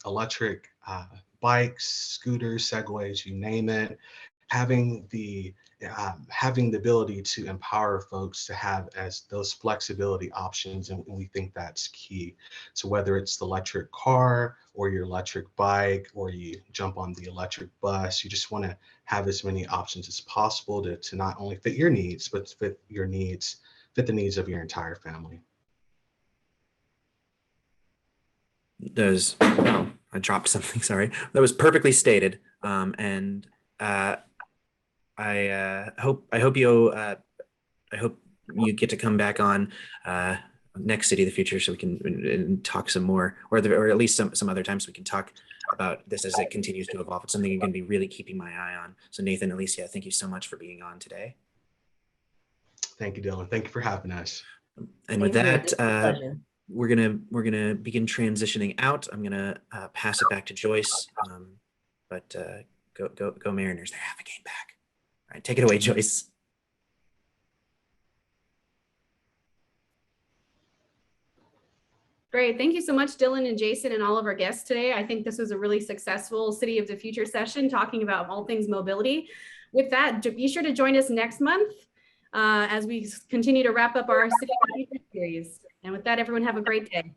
electric bikes, scooters, segways, you name it. Having the ability to empower folks to have as those flexibility options, and we think that's key. So whether it's the electric car or your electric bike, or you jump on the electric bus, you just want to have as many options as possible to not only fit your needs, but fit the needs of your entire family. I dropped something, sorry. That was perfectly stated. And I hope you get to come back on next City of the Future so we can talk some more, or at least some other times we can talk about this as it continues to evolve. It's something I'm going to be really keeping my eye on. So Nathan, Alicia, thank you so much for being on today. Thank you, Dylan. Thank you for having us. And with that, we're gonna begin transitioning out. I'm gonna pass it back to Joyce. But go Mariners! They have a game back. All right, take it away, Joyce. Great. Thank you so much, Dylan and Jason and all of our guests today. I think this was a really successful City of the Future session talking about all things mobility. With that, be sure to join us next month as we continue to wrap up our City of the Future series. And with that, everyone have a great day.